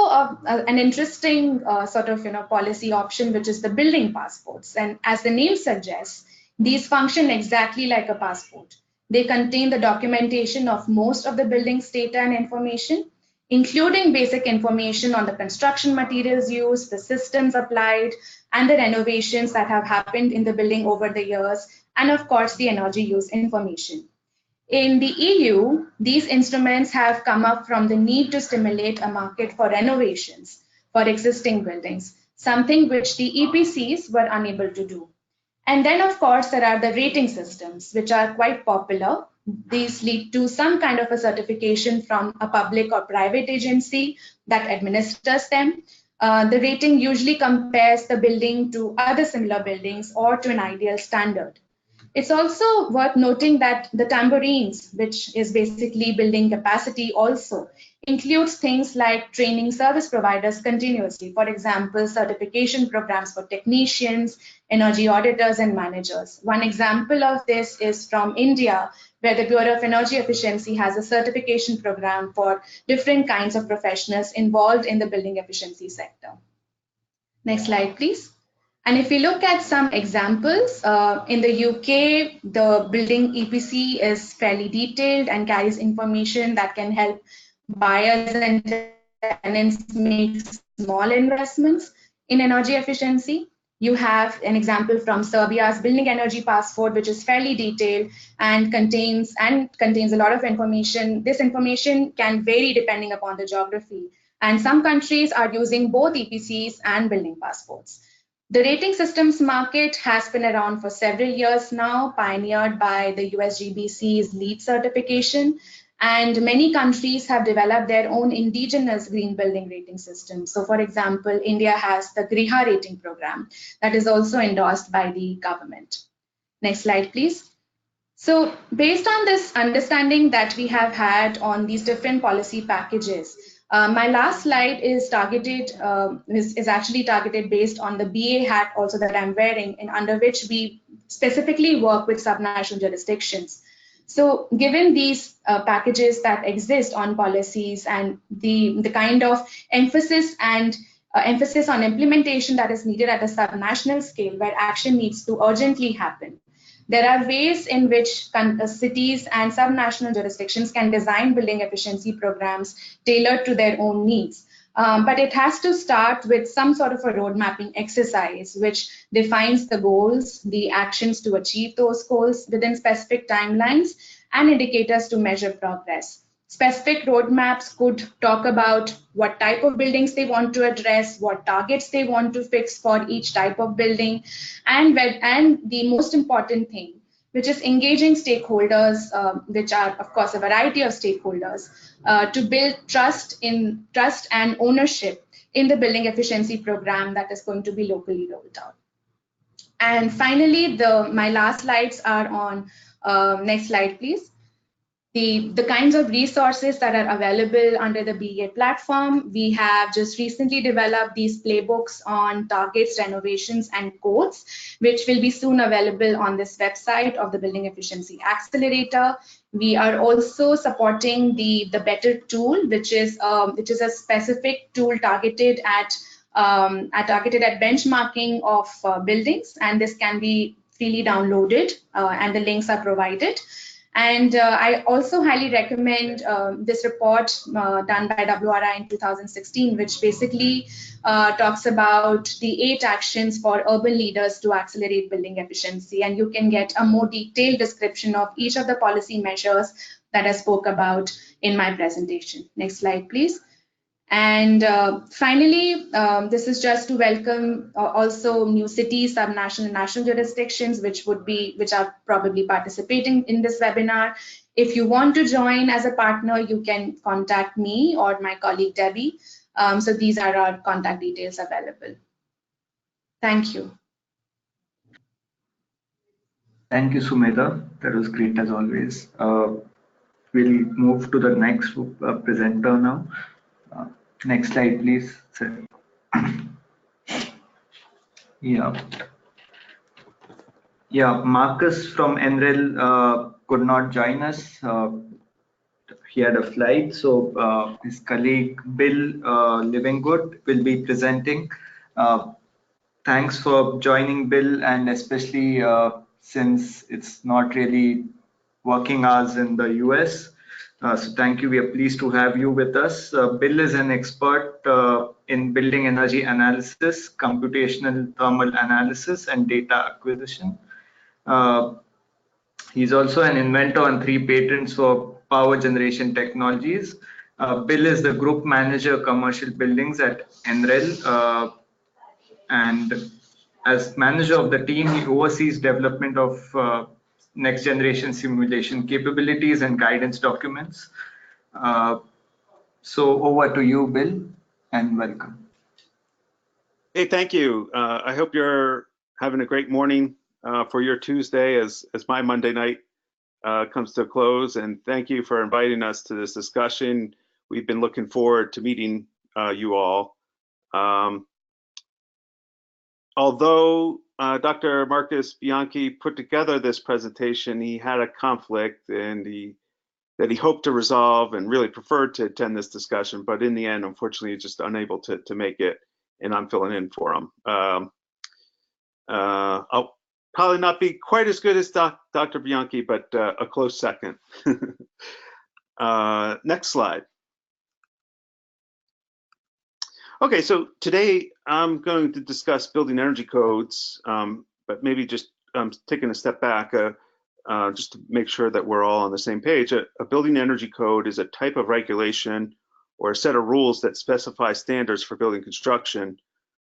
an interesting sort of policy option, which is the building passports. And as the name suggests, these function exactly like a passport. They contain the documentation of most of the building's data and information, including basic information on the construction materials used, the systems applied, and the renovations that have happened in the building over the years, and of course, the energy use information. In the EU, these instruments have come up from the need to stimulate a market for renovations for existing buildings, something which the EPCs were unable to do. And then, of course, there are the rating systems, which are quite popular. These lead to some kind of a certification from a public or private agency that administers them. The rating usually compares the building to other similar buildings or to an ideal standard. It's also worth noting that the tambourines, which is basically building capacity, also includes things like training service providers continuously. For example, certification programs for technicians, energy auditors, and managers. One example of this is from India, where the Bureau of Energy Efficiency has a certification program for different kinds of professionals involved in the building efficiency sector. Next slide, please. And if we look at some examples, in the UK, the building EPC is fairly detailed and carries information that can help buyers and tenants make small investments in energy efficiency. You have an example from Serbia's Building Energy Passport, which is fairly detailed and contains a lot of information. This information can vary depending upon the geography. And some countries are using both EPCs and building passports. The rating systems market has been around for several years now, pioneered by the USGBC's LEED certification, and many countries have developed their own indigenous green building rating system. So for example, India has the Griha rating program that is also endorsed by the government. Next slide, please. So based on this understanding that we have had on these different policy packages, my last slide is targeted, is actually targeted based on the BA hat also that I'm wearing, and under which we specifically work with subnational jurisdictions. So given these packages that exist on policies and the kind of emphasis and emphasis on implementation that is needed at a subnational scale where action needs to urgently happen, there are ways in which cities and subnational jurisdictions can design building efficiency programs tailored to their own needs. But it has to start with some sort of a road mapping exercise, which defines the goals, the actions to achieve those goals within specific timelines, and indicators to measure progress. Specific roadmaps could talk about what type of buildings they want to address, what targets they want to fix for each type of building, and the most important thing, which is engaging stakeholders, which are of course a variety of stakeholders, to build trust and ownership in the building efficiency program that is going to be locally rolled out. And finally, my last slides are on, next slide please. The kinds of resources that are available under the BEA platform. We have just recently developed these playbooks on targets, renovations, and codes, which will be soon available on this website of the Building Efficiency Accelerator. We are also supporting the Better tool, which is a specific tool targeted at benchmarking of buildings, and this can be freely downloaded, and the links are provided. And I also highly recommend this report done by WRI in 2016, which basically talks about the 8 actions for urban leaders to accelerate building efficiency. And you can get a more detailed description of each of the policy measures that I spoke about in my presentation. Next slide, please. And finally, this is just to welcome also new cities, subnational and national jurisdictions, which are probably participating in this webinar. If you want to join as a partner, you can contact me or my colleague Debbie. So these are our contact details available. Thank you. Thank you, Sumedha. That was great as always. We'll move to the next presenter now. Next slide, please. Yeah, Marcus from NREL could not join us. He had a flight, so his colleague Bill Livinggood will be presenting. Thanks for joining, Bill, and especially since it's not really working hours in the US. So thank you. We are pleased to have you with us. Bill is an expert in building energy analysis, computational thermal analysis, and data acquisition. He's also an inventor on 3 patents for power generation technologies. Bill is the group manager commercial buildings at NREL. And as manager of the team, he oversees development of next generation simulation capabilities and guidance documents. So over to you, Bill, and welcome. Hey, thank you. I hope you're having a great morning for your Tuesday as my Monday night comes to a close. And thank you for inviting us to this discussion. We've been looking forward to meeting you all. Although Dr. Marcus Bianchi put together this presentation, he had a conflict and that he hoped to resolve and really preferred to attend this discussion, but in the end, unfortunately, just unable to make it, and I'm filling in for him. I'll probably not be quite as good as Dr. Bianchi, but a close second. Next slide. Okay, so today I'm going to discuss building energy codes, but maybe just taking a step back just to make sure that we're all on the same page. A building energy code is a type of regulation or a set of rules that specify standards for building construction.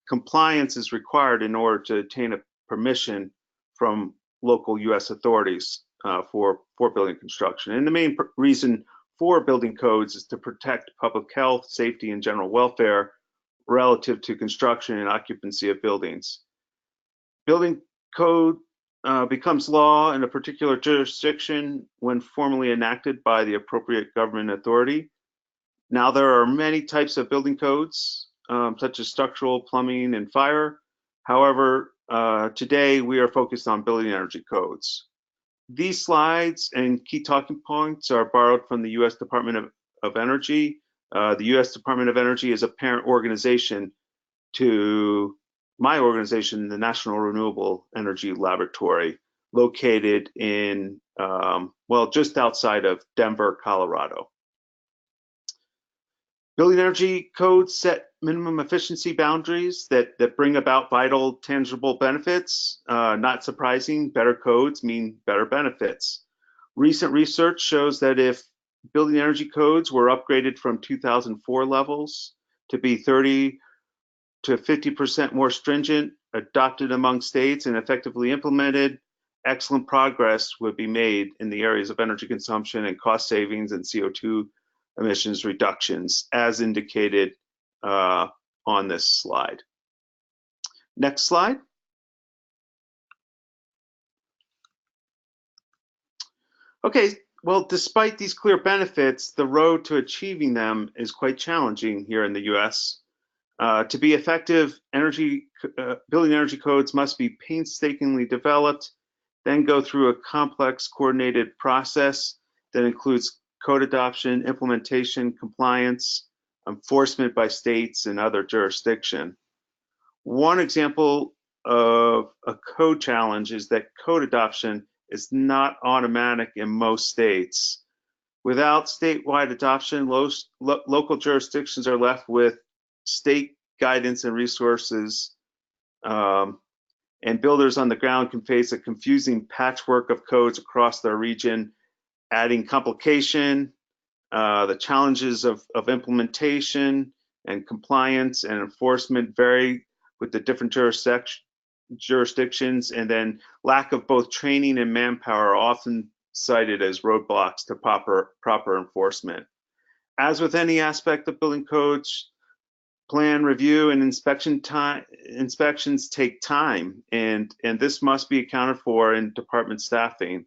Compliance is required in order to obtain a permission from local US authorities for building construction. And the main reason for building codes is to protect public health, safety, and general welfare relative to construction and occupancy of buildings. Building code becomes law in a particular jurisdiction when formally enacted by the appropriate government authority. Now, there are many types of building codes, such as structural, plumbing, and fire. However, today we are focused on building energy codes. These slides and key talking points are borrowed from the U.S. Department of Energy. The U.S. Department of Energy is a parent organization to my organization, the National Renewable Energy Laboratory, located in, well, just outside of Denver, Colorado. Building energy codes set minimum efficiency boundaries that bring about vital, tangible benefits. Not surprising, better codes mean better benefits. Recent research shows that if building energy codes were upgraded from 2004 levels to be 30 to 50% more stringent, adopted among states, and effectively implemented, excellent progress would be made in the areas of energy consumption and cost savings and CO2 emissions reductions, as indicated on this slide. Next slide. Okay, well, despite these clear benefits, the road to achieving them is quite challenging here in the US. To be effective, building energy codes must be painstakingly developed, then go through a complex coordinated process that includes code adoption, implementation, compliance, enforcement by states and other jurisdiction. One example of a code challenge is that code adoption is not automatic in most states. Without statewide adoption, local jurisdictions are left with state guidance and resources, and builders on the ground can face a confusing patchwork of codes across their region, adding complication. The challenges of implementation and compliance and enforcement vary with the different jurisdictions, and then lack of both training and manpower are often cited as roadblocks to proper enforcement. As with any aspect of building codes, plan review and inspections take time, and this must be accounted for in department staffing.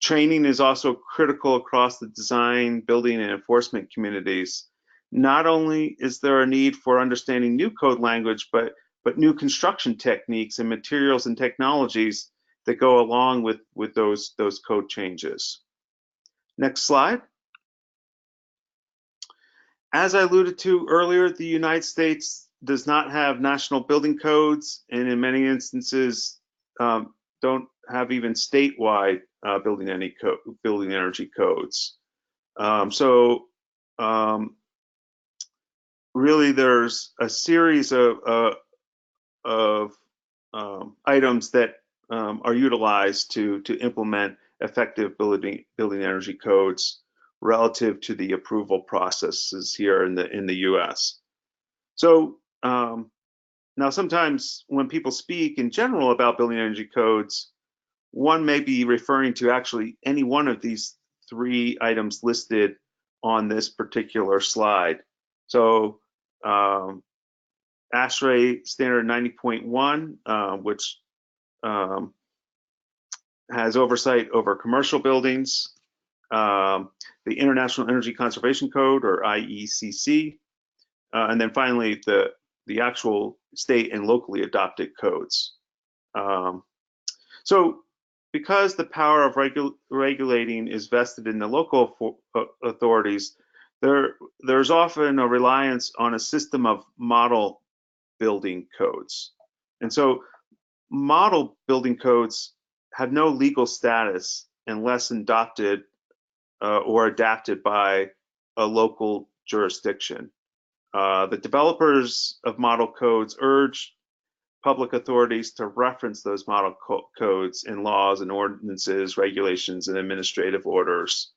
Training is also critical across the design, building, and enforcement communities. Not only is there a need for understanding new code language, but new construction techniques and materials and technologies that go along with those code changes. Next slide. As I alluded to earlier, the United States does not have national building codes, and in many instances don't have even statewide building energy codes. Really, there's a series of items that are utilized to implement effective building energy codes relative to the approval processes here in the U.S. So now sometimes when people speak in general about building energy codes, one may be referring to actually any one of these three items listed on this particular slide. So ASHRAE standard 90.1, which has oversight over commercial buildings, the International Energy Conservation Code, or IECC, and then finally the actual state and locally adopted codes. So because the power of regulating is vested in the local authorities, there's often a reliance on a system of model building codes. And so model building codes have no legal status unless adopted or adapted by a local jurisdiction. The developers of model codes urge public authorities to reference those model codes in laws and ordinances, regulations, and administrative orders.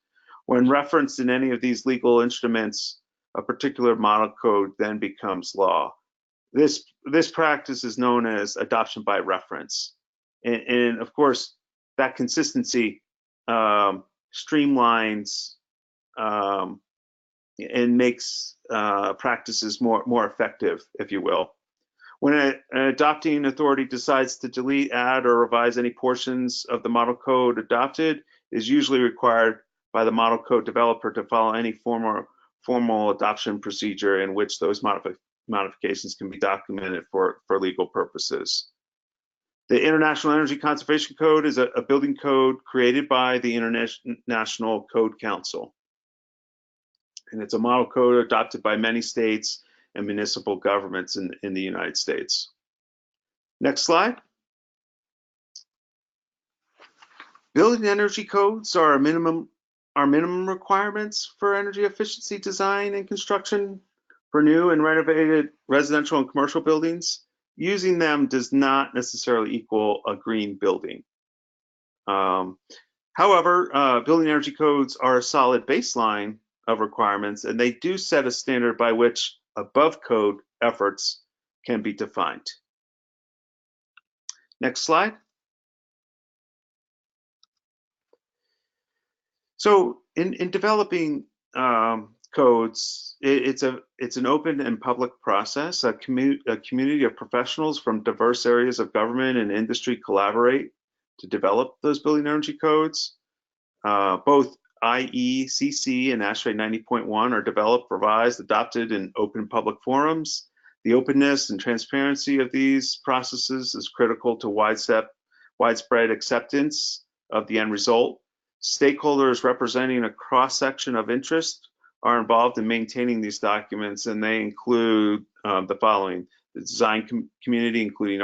When referenced in any of these legal instruments, a particular model code then becomes law. This practice is known as adoption by reference. And of course, that consistency streamlines and makes practices more effective, if you will. When an adopting authority decides to delete, add, or revise any portions of the model code adopted, it is usually required by the model code developer to follow any formal adoption procedure in which those modifications can be documented for legal purposes. The International Energy Conservation Code is a building code created by the International Code Council. And it's a model code adopted by many states and municipal governments in the United States. Next slide. Building energy codes are minimum requirements for energy efficiency design and construction for new and renovated residential and commercial buildings. Using them does not necessarily equal a green building. However, building energy codes are a solid baseline of requirements, and they do set a standard by which above code efforts can be defined. Next slide. So in developing codes, it's an open and public process. A community of professionals from diverse areas of government and industry collaborate to develop those building energy codes. Both IECC and ASHRAE 90.1 are developed, revised, adopted in open public forums. The openness and transparency of these processes is critical to widespread acceptance of the end result. Stakeholders representing a cross-section of interest are involved in maintaining these documents, and they include the following: the design community, including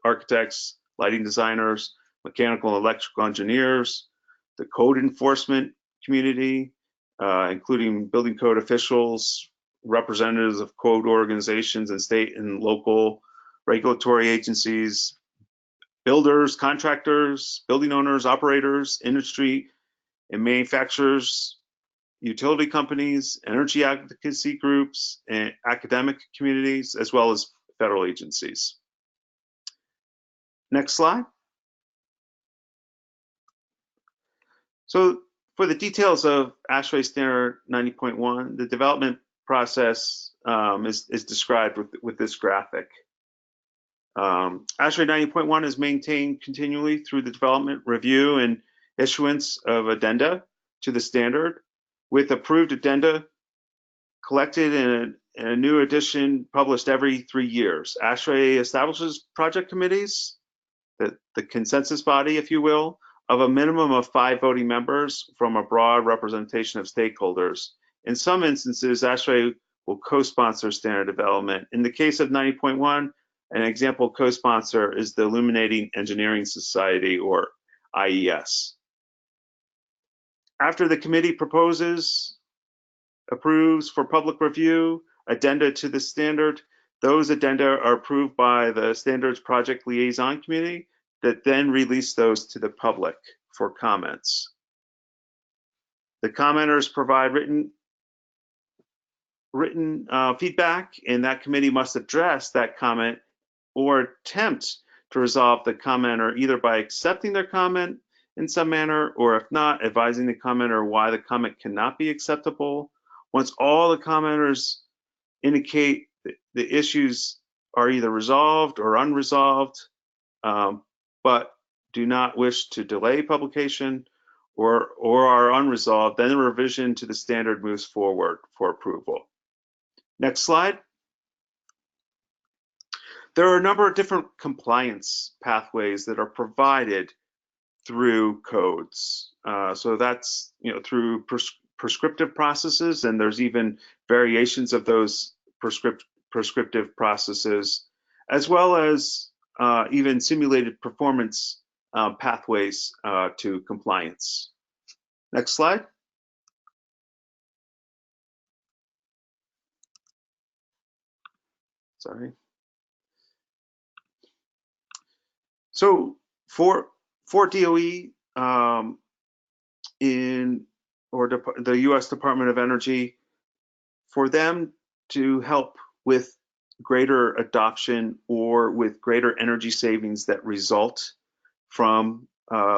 architects, lighting designers, mechanical and electrical engineers, the code enforcement community, including building code officials, representatives of code organizations and state and local regulatory agencies, builders, contractors, building owners, operators, industry and manufacturers, utility companies, energy advocacy groups, and academic communities, as well as federal agencies. Next slide. So for the details of ASHRAE Standard 90.1, the development process is described with this graphic. ASHRAE 90.1 is maintained continually through the development, review, and issuance of addenda to the standard, with approved addenda collected in a new edition published every 3 years. ASHRAE establishes project committees, the consensus body, if you will, of a minimum of 5 voting members from a broad representation of stakeholders. In some instances, ASHRAE will co-sponsor standard development. In the case of 90.1, an example co-sponsor is the Illuminating Engineering Society, or IES. After the committee approves for public review, addenda to the standard, those addenda are approved by the standards project liaison committee that then release those to the public for comments. The commenters provide written feedback, and that committee must address that comment or attempt to resolve the commenter either by accepting their comment in some manner, or if not, advising the commenter why the comment cannot be acceptable. Once all the commenters indicate the issues are either resolved or unresolved, but do not wish to delay publication or are unresolved, then the revision to the standard moves forward for approval. Next slide. There are a number of different compliance pathways that are provided through codes. So that's through prescriptive processes, and there's even variations of those prescriptive processes, as well as even simulated performance pathways to compliance. Next slide. Sorry. So for DOE the U.S. Department of Energy, for them to help with greater adoption or with greater energy savings that result from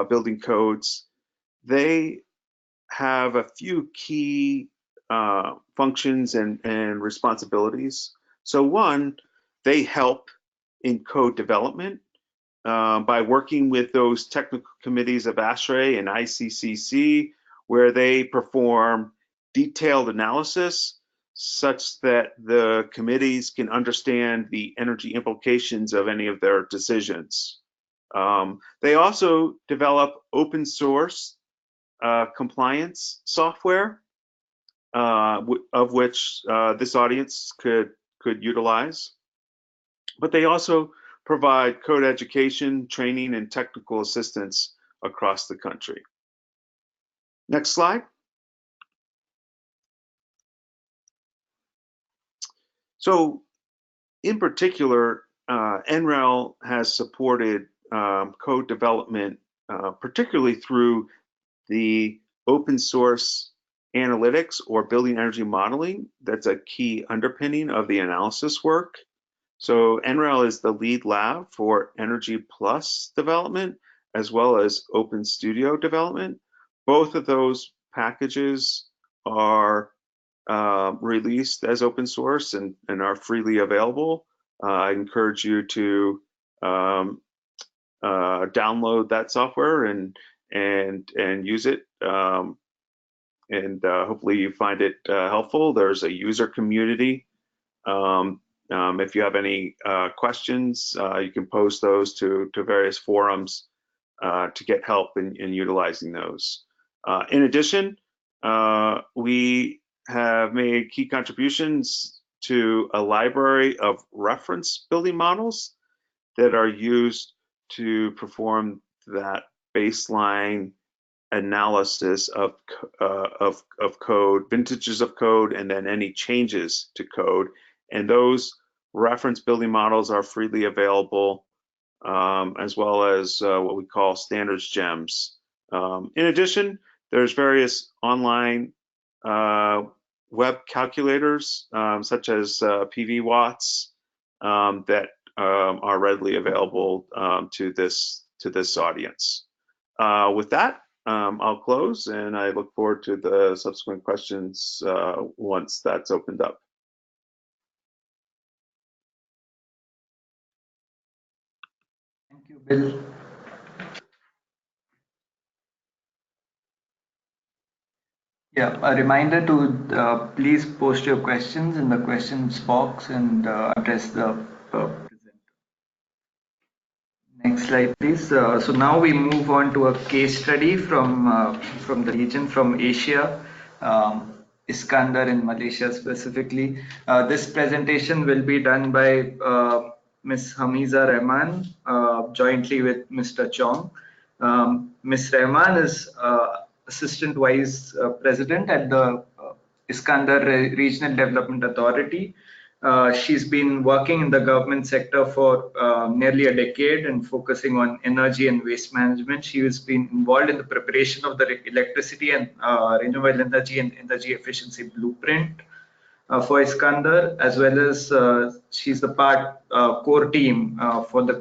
building codes, they have a few key functions and responsibilities. So one, they help in code development by working with those technical committees of ASHRAE and ICCC, where they perform detailed analysis such that the committees can understand the energy implications of any of their decisions. They also develop open source compliance software, of which this audience could utilize. But they also provide code education, training, and technical assistance across the country. Next slide. So in particular, NREL has supported code development, particularly through the open source analytics or building energy modeling. That's a key underpinning of the analysis work. So NREL is the lead lab for Energy Plus development, as well as Open Studio development. Both of those packages are released as open source and are freely available. I encourage you to download that software and use it. Hopefully you find it helpful. There's a user community. If you have any questions, you can post those to various forums to get help in utilizing those. In addition, we have made key contributions to a library of reference building models that are used to perform that baseline analysis of code, vintages of code, and then any changes to code. And those reference building models are freely available, as well as what we call standards gems. In addition, there's various online web calculators, such as PV Watts, that are readily available to this audience. With that, I'll close, and I look forward to the subsequent questions once that's opened up. Thank you, Bill. Yeah, a reminder to please post your questions in the questions box and address the presenter. Next slide, please. So now we move on to a case study from the region, from Asia, Iskandar in Malaysia specifically. This presentation will be done by Ms. Hamiza Rahman, jointly with Mr. Chong. Ms. Rahman is Assistant Vice President at the Iskandar Regional Development Authority. She's been working in the government sector for nearly a decade and focusing on energy and waste management. She has been involved in the preparation of the electricity and renewable energy and energy efficiency blueprint for Iskandar, as well as she's the core team for the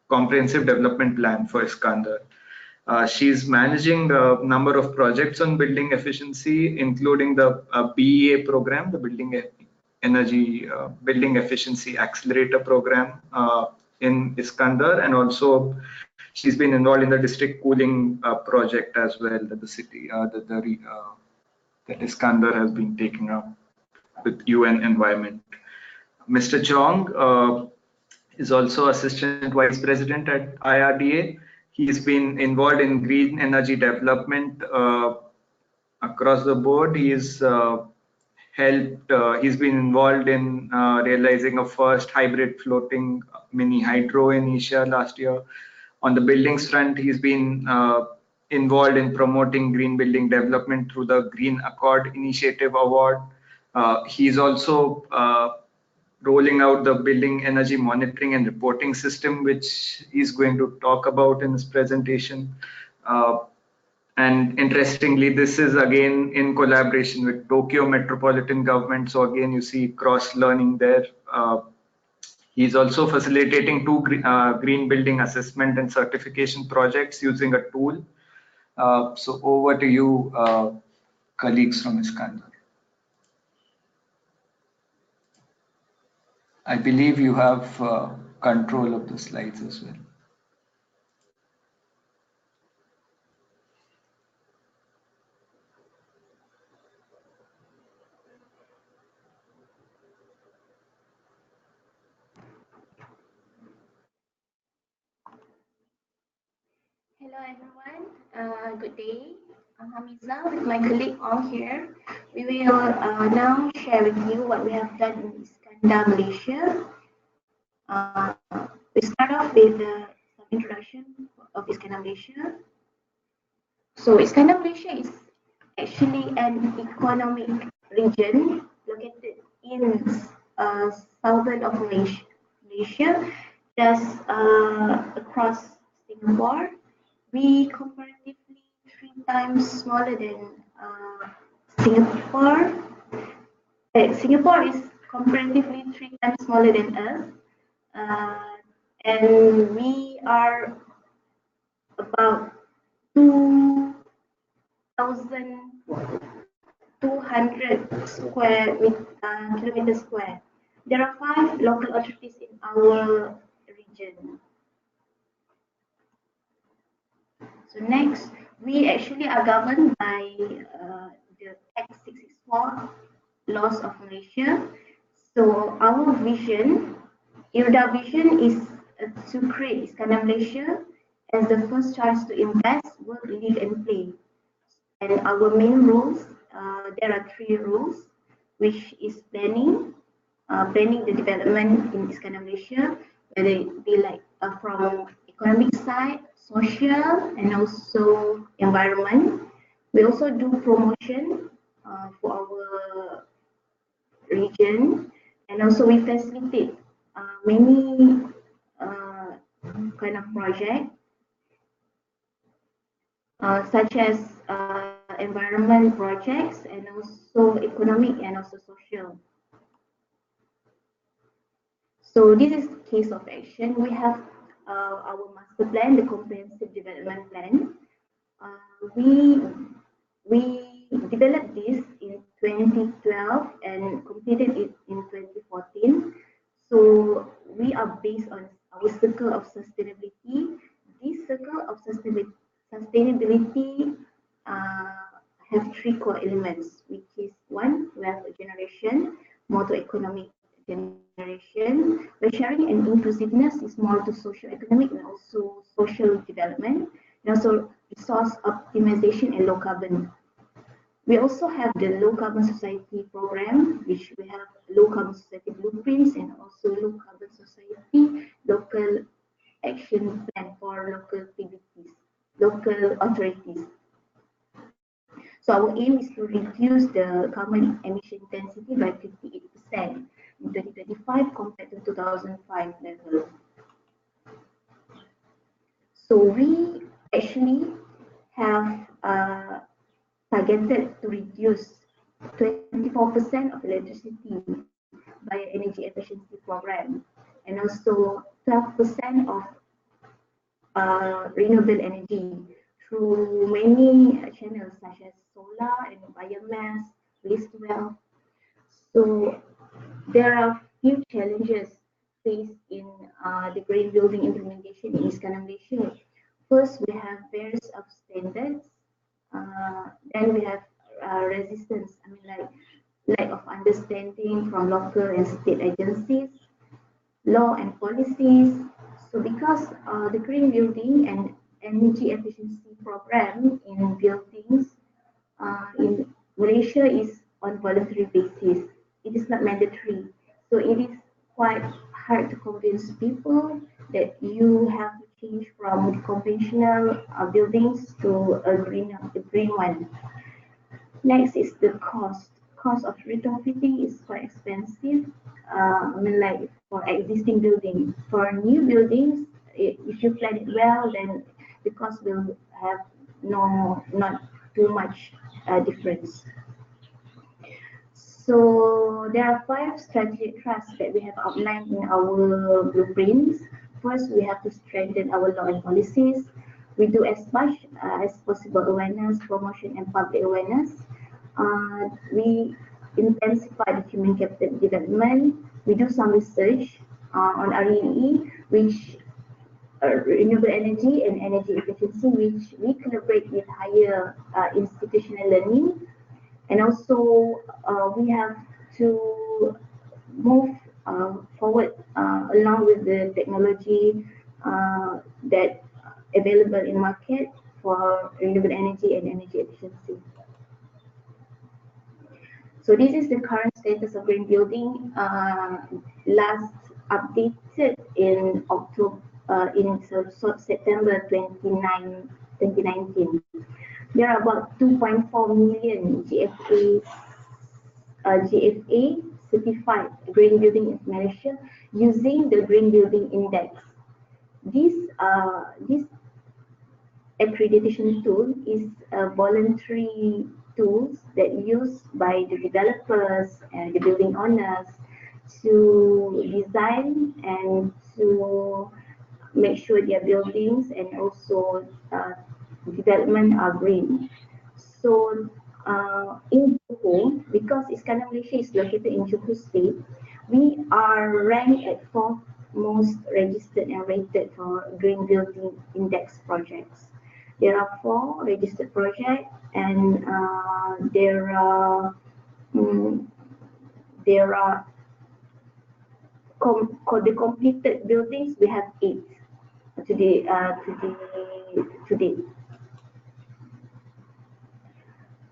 comprehensive development plan for Iskandar. She's managing a number of projects on building efficiency, including the BEA program, the Building Efficiency Accelerator program in Iskandar, and also she's been involved in the district cooling project as well that the city, that Iskandar has been taking up with UN Environment. Mr. Chong is also Assistant Vice President at IRDA. He's been involved in green energy development across the board. He's he's been involved in realizing a first hybrid floating mini hydro in Asia last year. On the buildings front, he's been involved in promoting green building development through the Green Accord Initiative Award. He's also rolling out the building energy monitoring and reporting system, which he's going to talk about in his presentation. And interestingly, this is again in collaboration with Tokyo Metropolitan Government. So again, you see cross-learning there. He's also facilitating two green building assessment and certification projects using a tool. So over to you, colleagues from Iskandar. I believe you have control of the slides as well. Hello everyone, good day. I'm Hamiza with my colleague Ong here. We will now share with you what we have done in Iskandar, Malaysia. We start off with some introduction of Iskandar, Malaysia. So Iskandar, Malaysia is actually an economic region located in southern of Malaysia, just across Singapore. We comparatively 3 times smaller than Singapore. Singapore is comparatively 3 times smaller than us, and we are about 2,200 kilometers square. There are 5 local authorities in our region. So next, we actually are governed by the Act 664 laws of Malaysia. So our vision, IRDA vision is to create Iskandar, Malaysia as the first choice to invest, work, live and play. And our main rules, there are 3 rules, which is planning the development in Iskandar, Malaysia, whether it be like from economic side, social, and also environment. We also do promotion for our region, and also we facilitate many kind of project such as environment projects and also economic and also social. So this is case of action. We have our master plan, the comprehensive development plan. We developed this in 2012 and completed it in 2014. So we are based on our circle of sustainability. This circle of sustainability have 3 core elements, which is 1, wealth generation, more to economic generation, where sharing and inclusiveness is more to social economic and also social development, and also resource optimization and low carbon. We also have the low carbon society program, which we have low carbon society blueprints and also low carbon society local action plan for local activities, local authorities. So our aim is to reduce the carbon emission intensity by 58% in 2025 compared to 2005 level. So we actually have targeted to reduce 24% of electricity by energy efficiency program, and also 12% of renewable energy through many channels such as solar and biomass, waste well. So there are few challenges faced in the green building implementation in Iskandar, Malaysia. First, we have various of standards. Then we have resistance. I mean, like lack of understanding from local and state agencies, law and policies. So because the green building and energy efficiency program in buildings in Malaysia is on voluntary basis. It is not mandatory. So it is quite hard to convince people that you have to change from conventional buildings to a green one. Next is the cost. Cost of retrofitting is quite expensive. I mean, like for existing buildings. For new buildings, if you plan it well, then the cost will have not too much difference. So there are 5 strategic thrusts that we have outlined in our blueprints. First, we have to strengthen our law and policies. We do as much as possible awareness, promotion, and public awareness. We intensify the human capital development. We do some research on REE. which renewable energy and energy efficiency, which we collaborate with higher institutional learning. And also we have to move forward along with the technology that available in market for renewable energy and energy efficiency. So this is the current status of green building, last updated in October, September 2019. There are about 2.4 million GFA certified green building in Malaysia using the Green Building Index. This accreditation tool is a voluntary tools that used by the developers and the building owners to design and to make sure their buildings and also development are green. So in Johor, because Iskandar Malaysia is located in Johor State, we are ranked at 4th most registered and rated for Green Building Index projects. There are 4 registered projects, and there are the completed buildings. We have 8 today.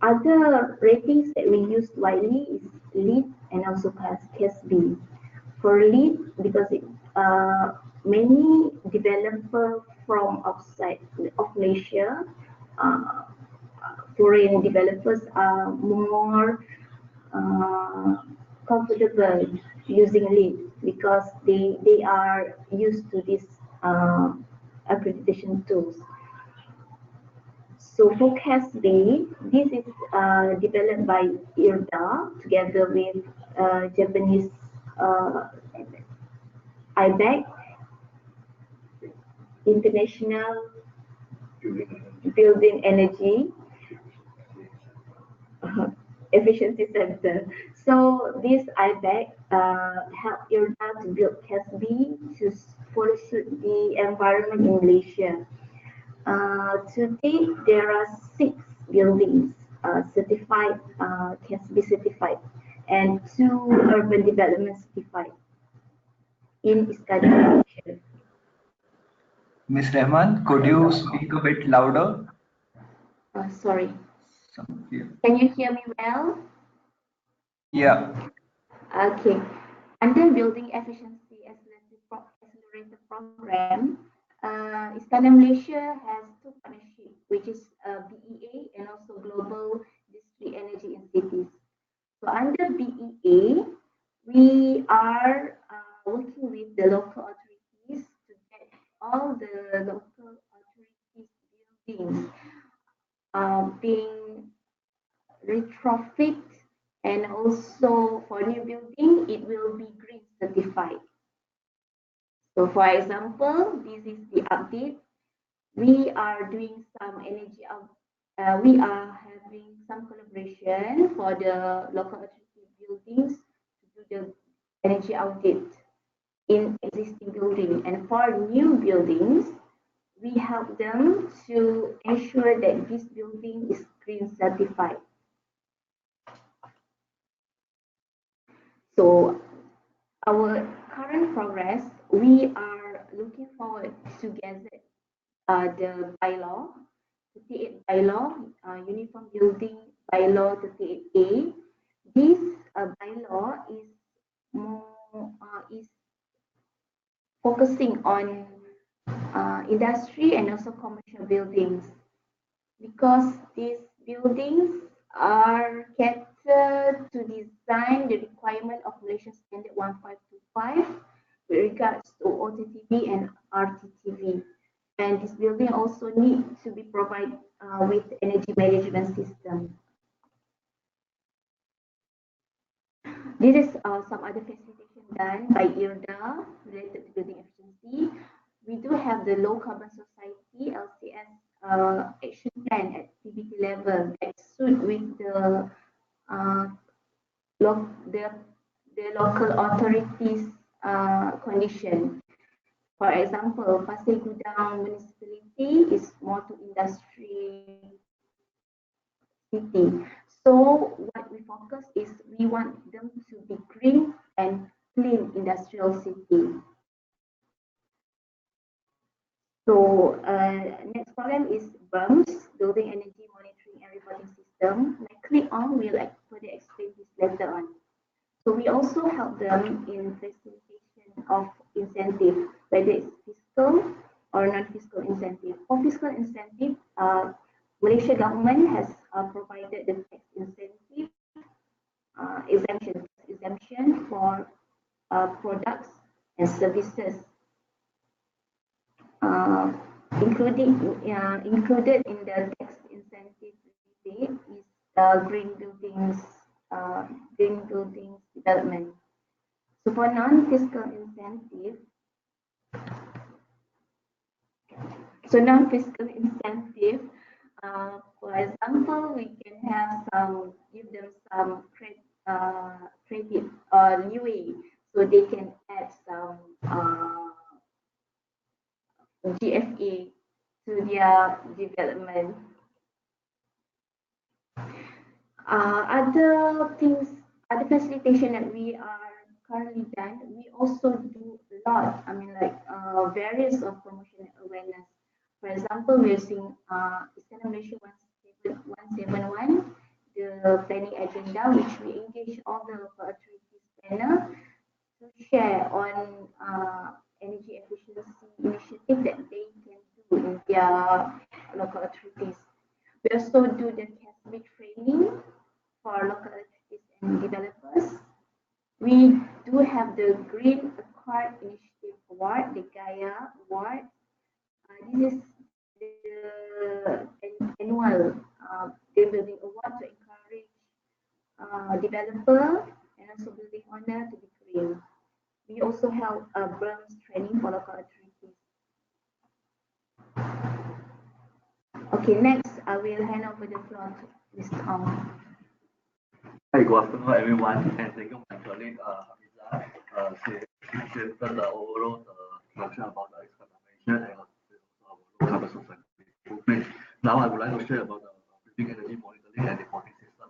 Other ratings that we use widely is LEED and also CASB. For LEED, because many developers from outside of Malaysia, foreign developers are more comfortable using LEED because they are used to this accreditation tools. So for CASB, this is developed by IRDA together with Japanese IBEC, International Building Energy Efficiency Center. So this IBEC helped IRDA to build CASB to follow the environment in Malaysia. To date, there are 6 buildings certified, CASB certified, and 2 urban development certified in Iskandar Malaysia. Ms. Rahman, could you speak a bit louder? Sorry. Can you hear me well? Yeah. Okay. Under Building Efficiency Accelerator Program, Iskandar Malaysia has 2 partnerships, which is BEA and also Global District Energy in Cities. So under BEA, we are working with the local authorities to get all the local authorities buildings being retrofit, and also for new building, it will be green certified. So for example, this is the update. We are doing some energy we are having some collaboration for the local authority buildings to do the energy audit in existing building, and for new buildings, we help them to ensure that this building is green certified. So our current progress, we are looking forward to gazette the bylaw, 38 bylaw, Uniform Building Bylaw 38A. This bylaw is focusing on industry and also commercial buildings, because these buildings are catered to design the requirement of Malaysian Standard 1525 with regards to OTTV and RTTV. And this building also needs to be provided with energy management system. This is some other facilitation done by IRDA related to building efficiency. We do have the Low Carbon Society LCS action plan at PBT level that suit with the local authorities condition. For example, Pasir Gudang municipality is more to industry city. So what we focus is we want them to be green and clean industrial city. So next program is BERMS, Building Energy Monitoring and Reporting System. My click on will further explain this later on. So we also help them in facilitation of incentive, whether it's fiscal or non-fiscal incentive. For fiscal incentive, Malaysia government has provided the tax incentive exemption for products and services, included in the tax incentive rebate is green buildings development. So for non-fiscal incentive, for example, we can give them some credit or leeway, so they can add some GFA to their development. Other facilitation that we are currently done, we also do a lot. I mean, like various of promotion awareness. For example, we're seeing Istana Malaysia 171, the planning agenda, which we engage all the local authorities planner to share on energy efficiency initiative that they can do in their local authorities. We also do the CASB training for local authorities and developers. We do have the Green Accord Initiative Award, the Gaia Award. This is the annual green building award to encourage developer and also building owner to be green. We also have a BERMS training for local authorities. Okay, next I will hand over the floor to Mr. Tom. Hi, good afternoon, everyone, and thank you, my colleague Hamiza. She shared the overall introduction about the explanation and also our carbon society movement. Now, I would like to share about the building energy monitoring and reporting system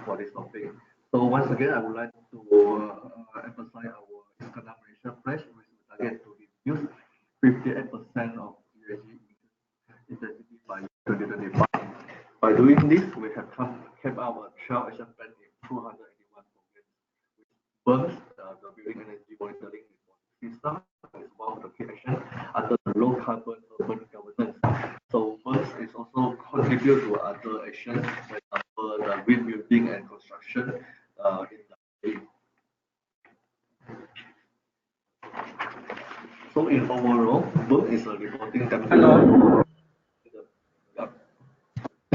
for this topic. So, once again, I would like to emphasize our Istana Malaysia pledge, which we target to reduce 58% of GHG intensity by 2025. By doing this, we have kept our 12 action plan in 281 programs, which BERMS, the Building Energy Monitoring System, is one of the key actions under the low carbon urban governance. So BERMS is also contribute to other actions, for example, the green building and construction industry. So in overall, BERMS is a reporting template.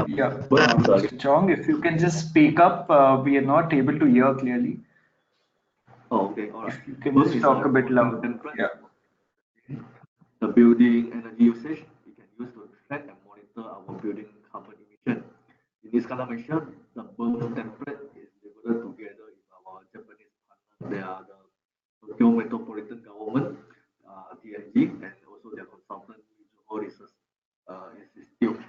Yeah, Mr. Chong, if you can just speak up, we are not able to hear clearly. Oh, okay, all right. If you can just talk a bit louder. Yeah. The building energy usage we can use to track and monitor our building carbon emission. In this kind of mission, the BERMS template is developed together with our Japanese partners. They are the Tokyo Metropolitan Government, TNG, and also their consultant, Mizuho Research Institute.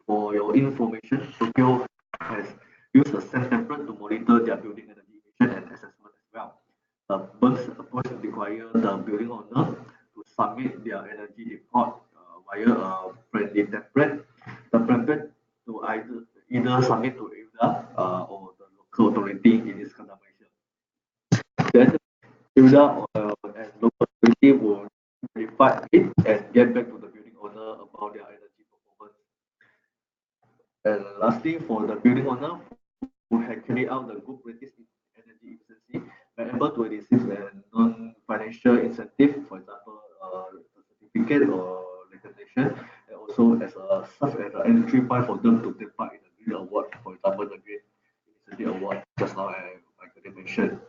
For your information, Tokyo has used the same template to monitor their building energy emission and assessment as well. The BERMS approach requires the building owner to submit their energy report via a friendly template. The template to either submit to IUDA or the local authority in this kind of measure. Then IUDA and local authority will verify it and get back to the building owner about their energy performance. And lastly, for the building owner who had carried out the good practice in energy efficiency, were able to receive a non-financial incentive, for example, a certificate or recognition, and also as a such as an entry point for them to take part in the Green Award, for example, the Green Initiative Award. Just now I already mentioned.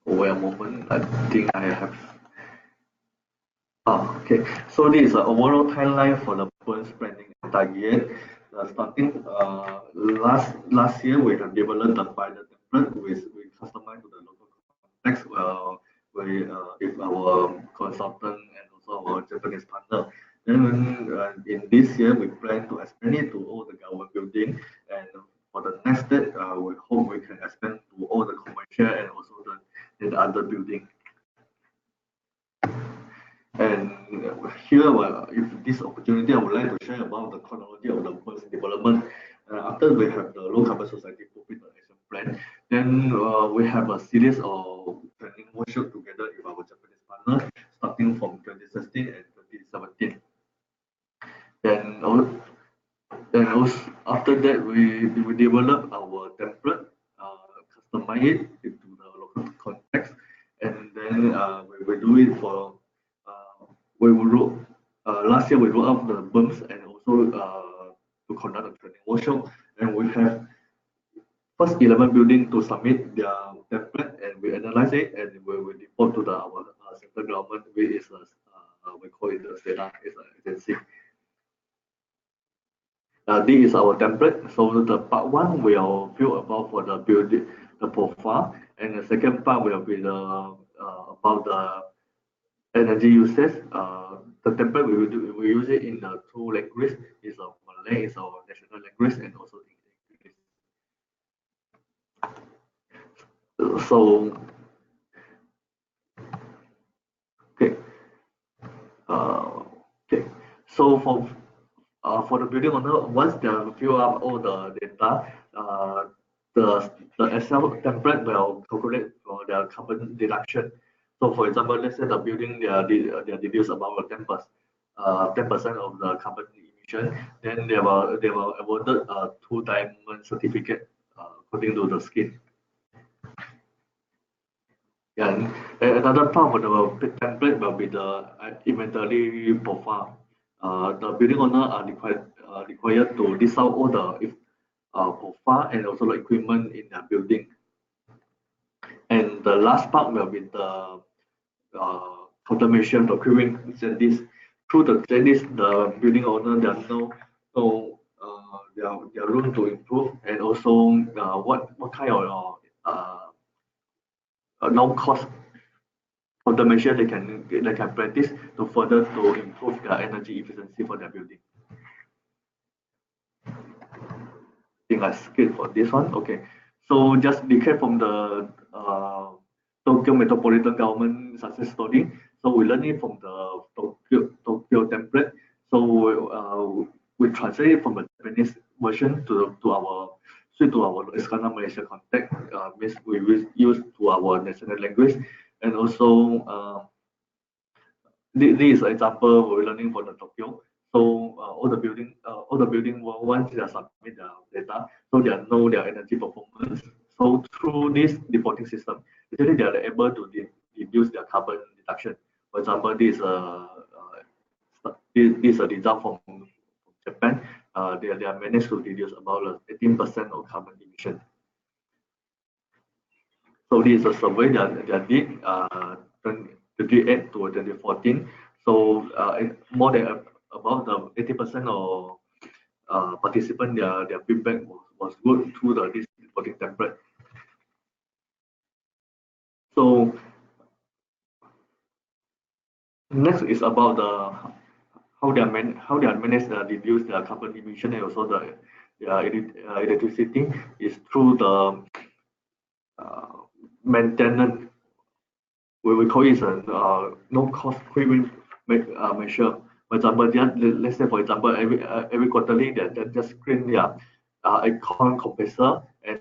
Wait a moment. I think I have. Okay, so this is the overall timeline for the BERMS planning and target. Starting last year, we have developed the pilot template we customized to the local context. If our consultant and also our Japanese partner. Then in this year, we plan to expand it to all the government building, and for the next step, we hope we can expand to all the commercial and also the other building. And here, if this opportunity, I would like to share about the chronology of the first development. After we have the low carbon society footprint action plan, then we have a series of training workshops together with our Japanese partner, starting from 2016 and 2017. Then also after that, we develop our template, customize it into the local context, and then we do it for. We will roll, last year we rolled out the bumps and also to conduct a training workshop, and we have first 11 buildings to submit their template, and we analyze it, and we will report to our central government, which is we call it the SEDA agency. This is our template. So the part one will fill about for the building, the profile, and the second part will be the about the energy uses. The template we use it in the two languages. Is Malay, is our national language, and also English. So okay, okay. So for the building owner, once they fill up all the data, the Excel template will calculate for their carbon deduction. So for example, let's say the building they are deduced about 10% of the carbon emission, then they were awarded a 2-diamond certificate according to the scheme. And another part of the template will be the inventory profile. The building owner are required to list out all the profile and also the equipment in their building. And the last part will be the confirmation, the queuing incentives. Through the incentives, the building owner there's no their room to improve, and also what kind of no cost automation they can practice to further to improve their energy efficiency for their building. I think I skip for this one. Okay, so just recap from the Tokyo Metropolitan Government success story. So we learned it from the Tokyo template. So we translate it from the Japanese version to our Iskandar Malaysia context. Means we use to our national language, and also this is an example we're learning from the Tokyo. So all the building once they submit their data, so they know their energy performance. So through this reporting system, actually they are able to reduce their carbon reduction. For example, this is a result from Japan. They are managed to reduce about 18% of carbon emission. So this is a survey that they did 2008 to 2014. So more than about the 80% of participants, their feedback was good through this reporting template. So next is about how they are managed to reduce their carbon emission, and also the electricity is through the maintenance. We call it a no cost queuing measure. For example, let's say for example every quarterly they just clean their aircon compressor, and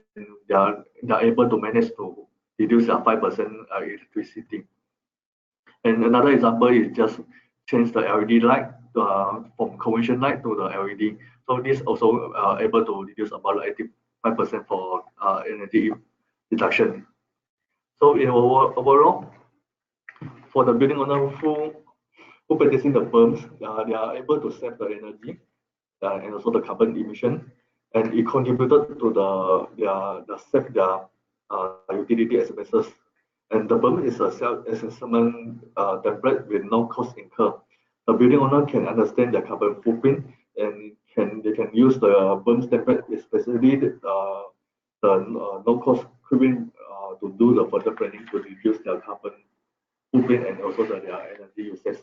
they are able to manage to reduce their 5% electricity. And another example is just change the LED light from conventional light to the LED. So this also able to reduce about 85% for energy reduction. So in overall, for the building owner who practicing the firms, they are able to save the energy and also the carbon emission, and it contributed to the save their utility expenses. And the permit is a self-assessment template with no cost incurred. The building owner can understand their carbon footprint and they can use the BUMS template, especially the no-cost clearing to do the further planning to reduce their carbon footprint and also their energy usage.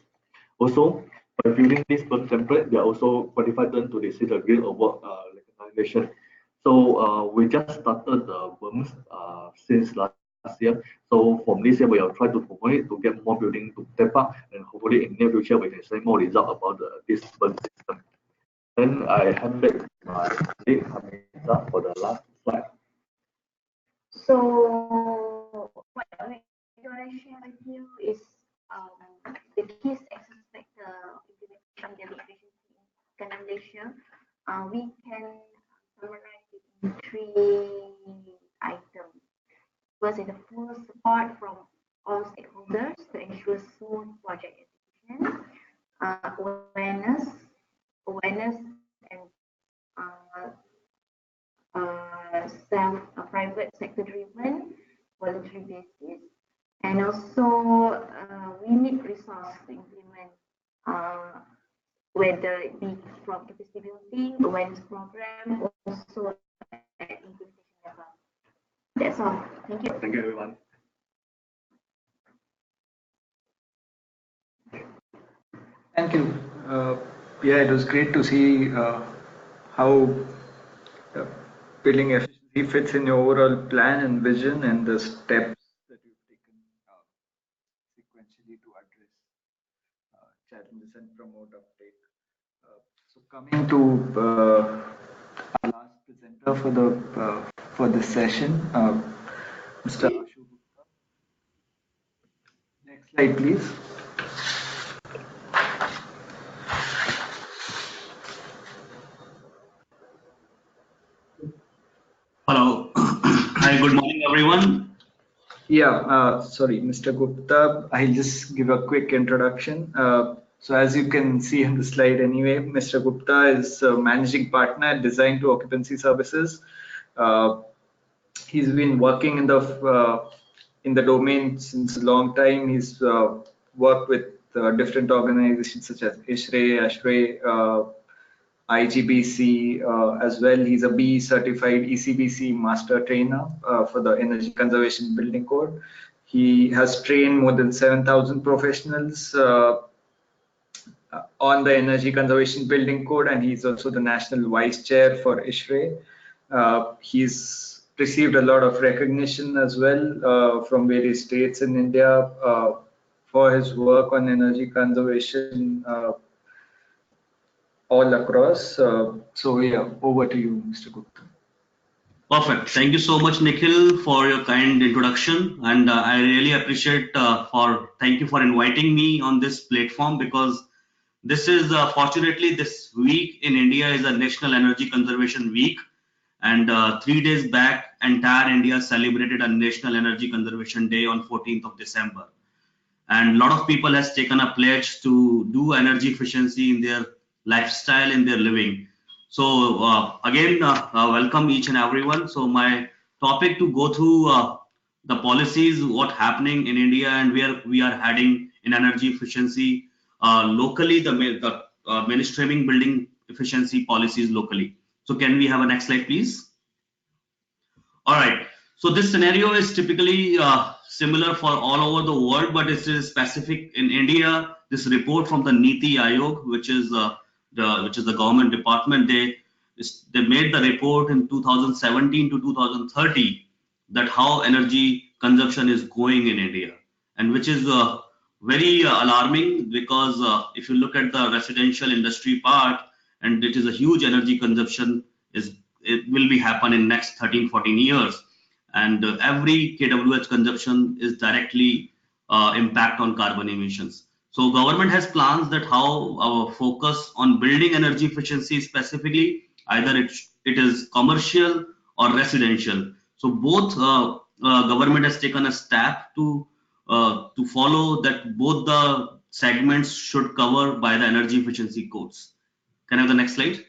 Also, by building this BUMS template, they are also qualified them to receive the Green Award recognition. So we just started the BUMS since last year. So from this year, we are trying to promote it to get more building to step up, and hopefully in near future we can see more result about this BUMS system. Then I hand back to my colleague Hamida for the last slide. So what I want to share with you is the key success factor implementation of the efficiency in Malaysia. We can summarize it in 3 items. First is the full support from all stakeholders to ensure smooth project execution, awareness and private sector driven voluntary basis, and also we need resource to implement whether it be from capacity building, awareness program, also at implementation level. That's all. Thank you. Thank you, everyone. Thank you. Yeah, it was great to see how building efficiency fits in your overall plan and vision and the steps that you've taken sequentially to address challenges and promote uptake. So coming to our last presenter for this session, Mr. Ashu Gupta. Next slide, please. Hello. Hi, good morning, everyone. Yeah, sorry, Mr. Gupta. I'll just give a quick introduction. So as you can see on the slide anyway, Mr. Gupta is a managing partner at Design to Occupancy Services. He's been working in the domain since a long time. He's worked with different organizations such as ISHRE, ASHRE, IGBC as well. He's a BE certified ECBC master trainer for the Energy Conservation Building Code. He has trained more than 7,000 professionals on the Energy Conservation Building Code, and he's also the National Vice Chair for ISHRE. He's received a lot of recognition as well from various states in India for his work on energy conservation all across. So yeah, over to you, Mr. Gupta. Perfect. Thank you so much, Nikhil, for your kind introduction, and I really appreciate thank you for inviting me on this platform, because this is fortunately this week in India is a National Energy Conservation Week, and 3 days back entire India celebrated a National Energy Conservation Day on 14th of December, and a lot of people has taken a pledge to do energy efficiency in their lifestyle, in their living. So again, welcome each and everyone. So my topic to go through the policies, what happening in India and where we are heading in energy efficiency locally, the mainstreaming building efficiency policies locally. So can we have a next slide, please? All right. So this scenario is typically similar for all over the world, but it is specific in India. This report from the Niti Aayog, which is the government department, they made the report in 2017 to 2030 that how energy consumption is going in India, and which is very alarming, because if you look at the residential industry part, and it is a huge energy consumption, it will be happen in next 13-14 years, and every kWh consumption is directly impact on carbon emissions. So government has plans that how our focus on building energy efficiency specifically, either it is commercial or residential. So both government has taken a step to follow that both the segments should cover by the energy efficiency codes. Can I have the next slide?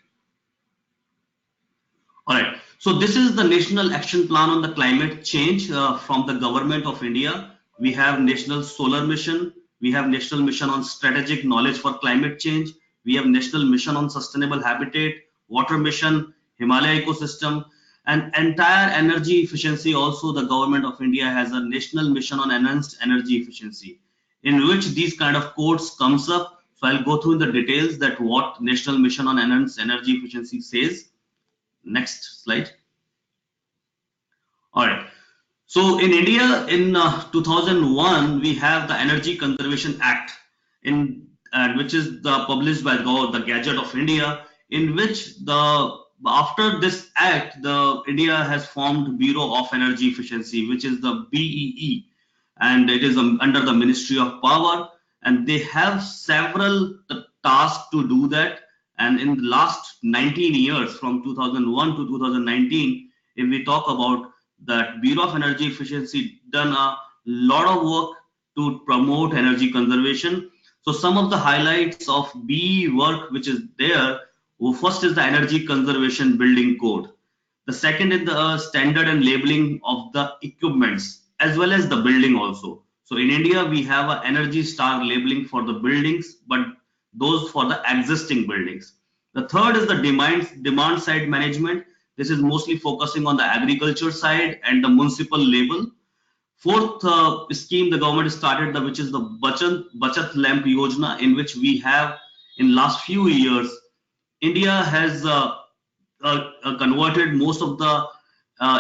All right. So this is the National Action Plan on the Climate Change from the Government of India. We have National Solar Mission. We have National Mission on Strategic Knowledge for Climate Change. We have National Mission on Sustainable Habitat, water mission, Himalaya ecosystem, and entire energy efficiency. Also, the government of India has a national mission on enhanced energy efficiency, in which these kind of codes comes up. So I'll go through the details that what national mission on enhanced energy efficiency says. Next slide. All right. So in India, in 2001, we have the Energy Conservation Act, which is published by the Gazette of India, in which after this act, the India has formed Bureau of Energy Efficiency, which is the BEE, and it is under the Ministry of Power, and they have several tasks to do that. And in the last 19 years, from 2001 to 2019, if we talk about that, Bureau of Energy Efficiency done a lot of work to promote energy conservation. So some of the highlights of BE work which is there, first is the Energy Conservation Building Code. The second is the standard and labeling of the equipments as well as the building also. So in India, we have an Energy Star labeling for the buildings, but those for the existing buildings. The third is the demand side management. This is mostly focusing on the agriculture side and the municipal label. Fourth scheme the government started, which is the Bachat Lamp Yojana, in which we have in last few years, India has converted most of the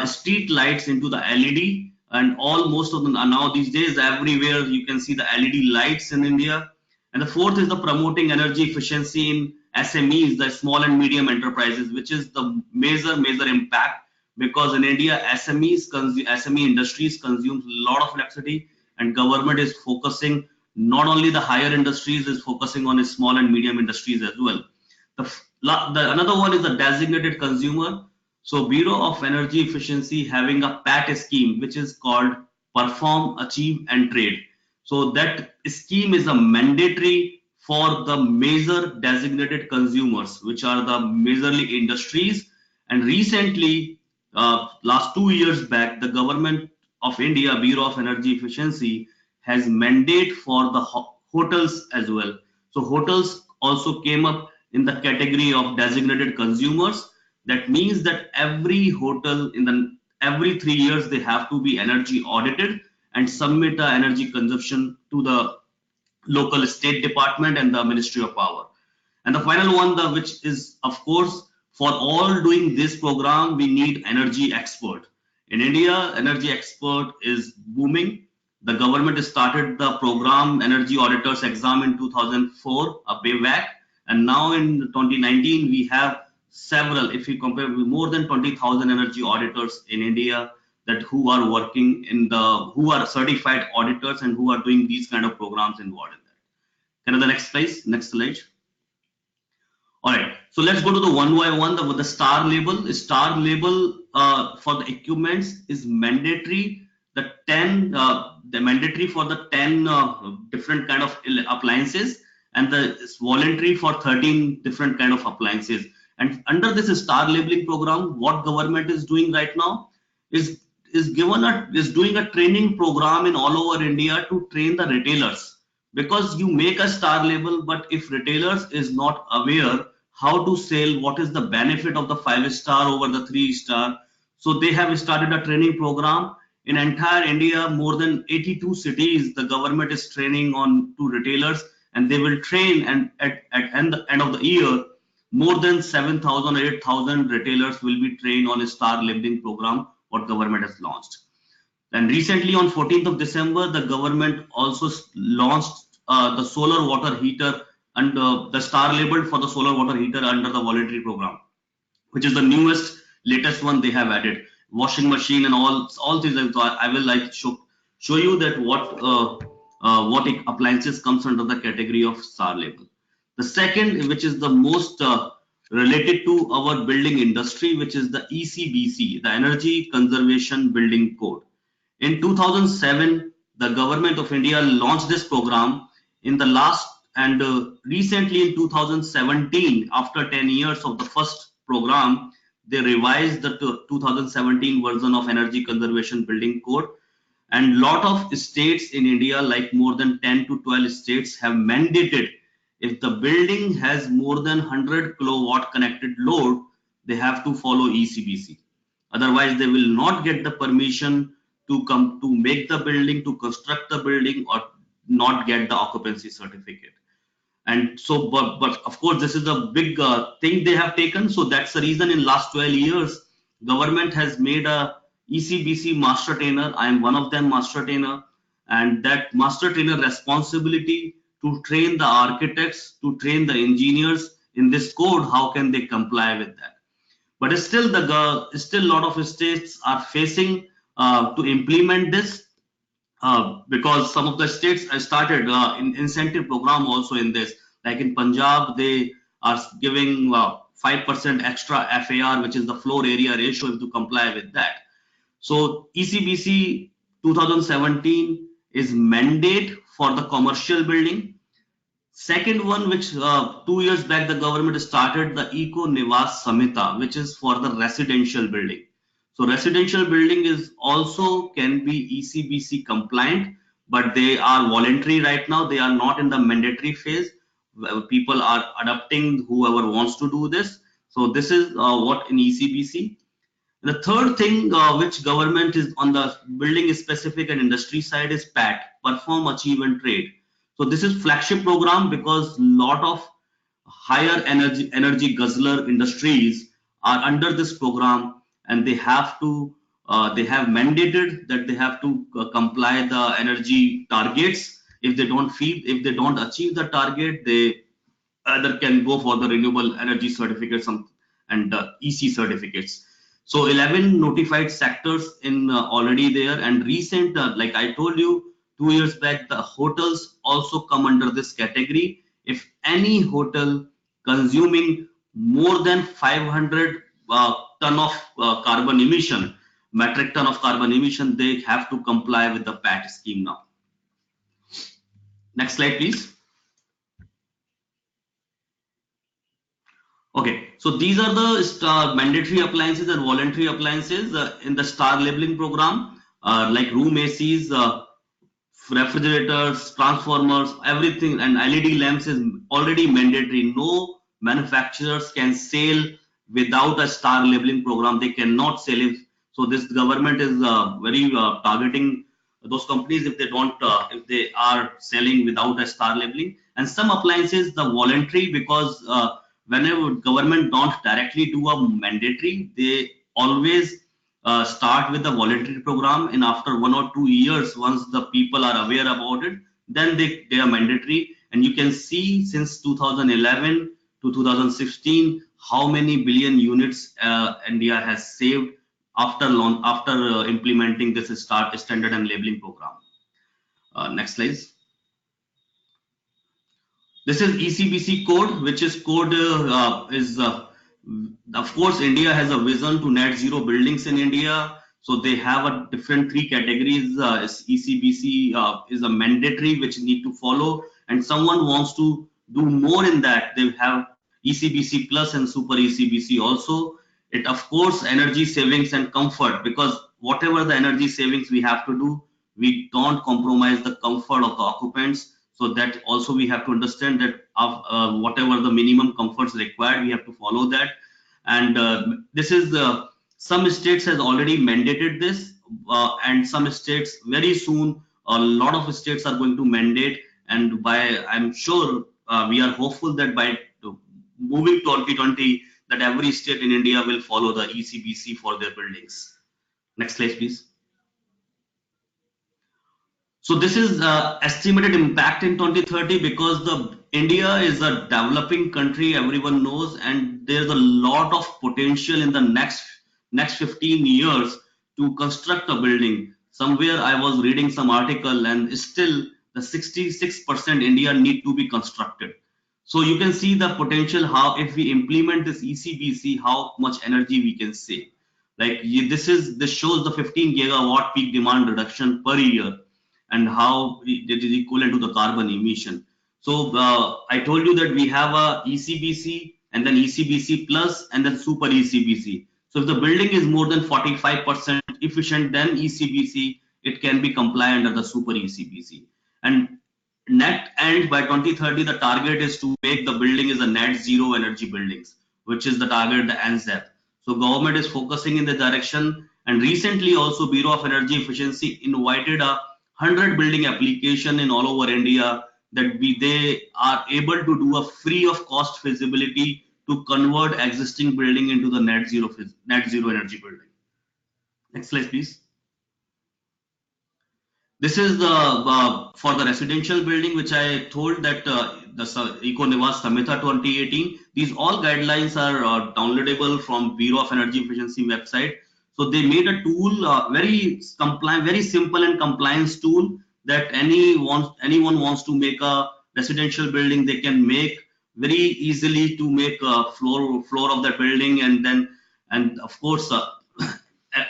street lights into the LED, and most of them are now these days everywhere you can see the LED lights in India. And the fourth is the promoting energy efficiency in SMEs, the small and medium enterprises, which is the major impact, because in India SME industries consume a lot of electricity, and government is focusing not only the higher industries, is focusing on small and medium industries as well. Another one is the designated consumer. So Bureau of Energy Efficiency having a PAT scheme, which is called Perform, Achieve and Trade. So that scheme is a mandatory for the major designated consumers, which are the majorly industries. And recently, last 2 years back, the government of India, Bureau of Energy Efficiency, has mandate for the hotels as well. So hotels also came up in the category of designated consumers. That means that every hotel every 3 years they have to be energy audited and submit the energy consumption to the local state department and the Ministry of Power. And the final one, which is of course for all doing this program, we need energy expert. In India, energy expert is booming. The government started the program Energy Auditors Exam in 2004, a way back. And now in 2019, we have several, if you compare with more than 20,000 energy auditors in India who are working who are certified auditors and who are doing these kind of programs involved in that. Can I have the next slide? All right, so let's go to the one by one. The star label. Star label for the equipments is mandatory. The mandatory for the 10 different kind of appliances, and it's voluntary for 13 different kind of appliances. And under this star labeling program, what government is doing right now is doing a training program in all over India to train the retailers, because you make a star label, but if retailers is not aware how to sell, what is the benefit of the 5-star over the 3-star, so they have started a training program in entire India. More than 82 cities the government is training on to retailers, and they will train, and at the end of the year more than 7,000 or 8,000 retailers will be trained on a star labeling program what government has launched. And recently on 14th of December, the government also launched the solar water heater and the star labeled for the solar water heater under the voluntary program, which is the newest, latest one they have added. Washing machine and all things. So I will like show you that what appliances comes under the category of star label. The second, which is the most related to our building industry, which is the ECBC, the Energy Conservation Building Code. In 2007, the government of India launched this program in the last, and recently in 2017, after 10 years of the first program, they revised the 2017 version of Energy Conservation Building Code. And lot of states in India, like more than 10 to 12 states, have mandated if the building has more than 100 kilowatt connected load, they have to follow ECBC. Otherwise, they will not get the permission to come to make the building, to construct the building, or not get the occupancy certificate. And so, but of course, this is a big thing they have taken. So that's the reason in last 12 years, government has made a ECBC master trainer. I am one of them, master trainer, and that master trainer responsibility to train the architects, to train the engineers in this code. How can they comply with that? But still, still a lot of states are facing to implement this. Because some of the states started in incentive program also in this. Like in Punjab, they are giving 5% extra FAR, which is the floor area ratio, to comply with that. So ECBC 2017 is mandate for the commercial building. Second one, which 2 years back the government started, the Eco Niwas Samhita, which is for the residential building. So residential building is also can be ECBC compliant, but they are voluntary right now. They are not in the mandatory phase. People are adopting whoever wants to do this. So this is what in ECBC. The third thing which government is on the building specific and industry side is PAT, Perform, Achieve and Trade. So this is flagship program because lot of higher energy guzzler industries are under this program, and they have to they have mandated that they have to comply the energy targets. If they don't achieve the target, they either can go for the renewable energy certificates and EC certificates. So 11 notified sectors in already there, and recent like I told you 2 years back, the hotels also come under this category. If any hotel consuming more than 500 ton of carbon emission, metric ton of carbon emission, they have to comply with the PAT scheme now. Next slide, please. Okay, so these are the mandatory appliances and voluntary appliances in the star labeling program, like room ACs, refrigerators, transformers, everything, and LED lamps is already mandatory. No manufacturers can sell without a star labeling program. They cannot sell it. So this government is very targeting those companies if they don't, if they are selling without a star labeling. And some appliances, the voluntary, because whenever government don't directly do a mandatory, they always start with the voluntary program, and after 1 or 2 years, once the people are aware about it, then they are mandatory. And you can see since 2011 to 2016 how many billion units India has saved after implementing this standard and labeling program. Next slide. This is ECBC code, which is code of course, India has a vision to net zero buildings in India. So they have a different 3 categories. ECBC is a mandatory which need to follow, and someone wants to do more in that. They have ECBC plus and super ECBC also. It of course energy savings and comfort, because whatever the energy savings we have to do, we don't compromise the comfort of the occupants. So that also we have to understand that whatever the minimum comforts required, we have to follow that. And this is some states has already mandated this, and some states very soon, a lot of states are going to mandate. And by, I'm sure we are hopeful that by moving 2020, that every state in India will follow the ECBC for their buildings. Next slide, please. So this is estimated impact in 2030, because the India is a developing country, everyone knows, and there's a lot of potential in the next 15 years to construct a building. Somewhere I was reading some article, and still the 66% India need to be constructed. So you can see the potential, how if we implement this ECBC, how much energy we can save. Like this shows the 15 gigawatt peak demand reduction per year, and how it is equivalent to the carbon emission. So I told you that we have a ECBC, and then ECBC plus, and then super ECBC. So if the building is more than 45% efficient, then ECBC, it can be compliant under the super ECBC. And net end by 2030, the target is to make the building is a net zero energy buildings, which is the target, the NZEP. So government is focusing in the direction, and recently also Bureau of Energy Efficiency invited a 100 building application in all over India that they are able to do a free of cost feasibility to convert existing building into the net zero energy building. Next slide, please. This is the for the residential building, which I told that the Eco Niwas Samhita 2018. These all guidelines are downloadable from Bureau of Energy Efficiency website. So they made a tool, very simple and compliance tool that anyone wants to make a residential building, they can make very easily to make a floor of that building, and of course.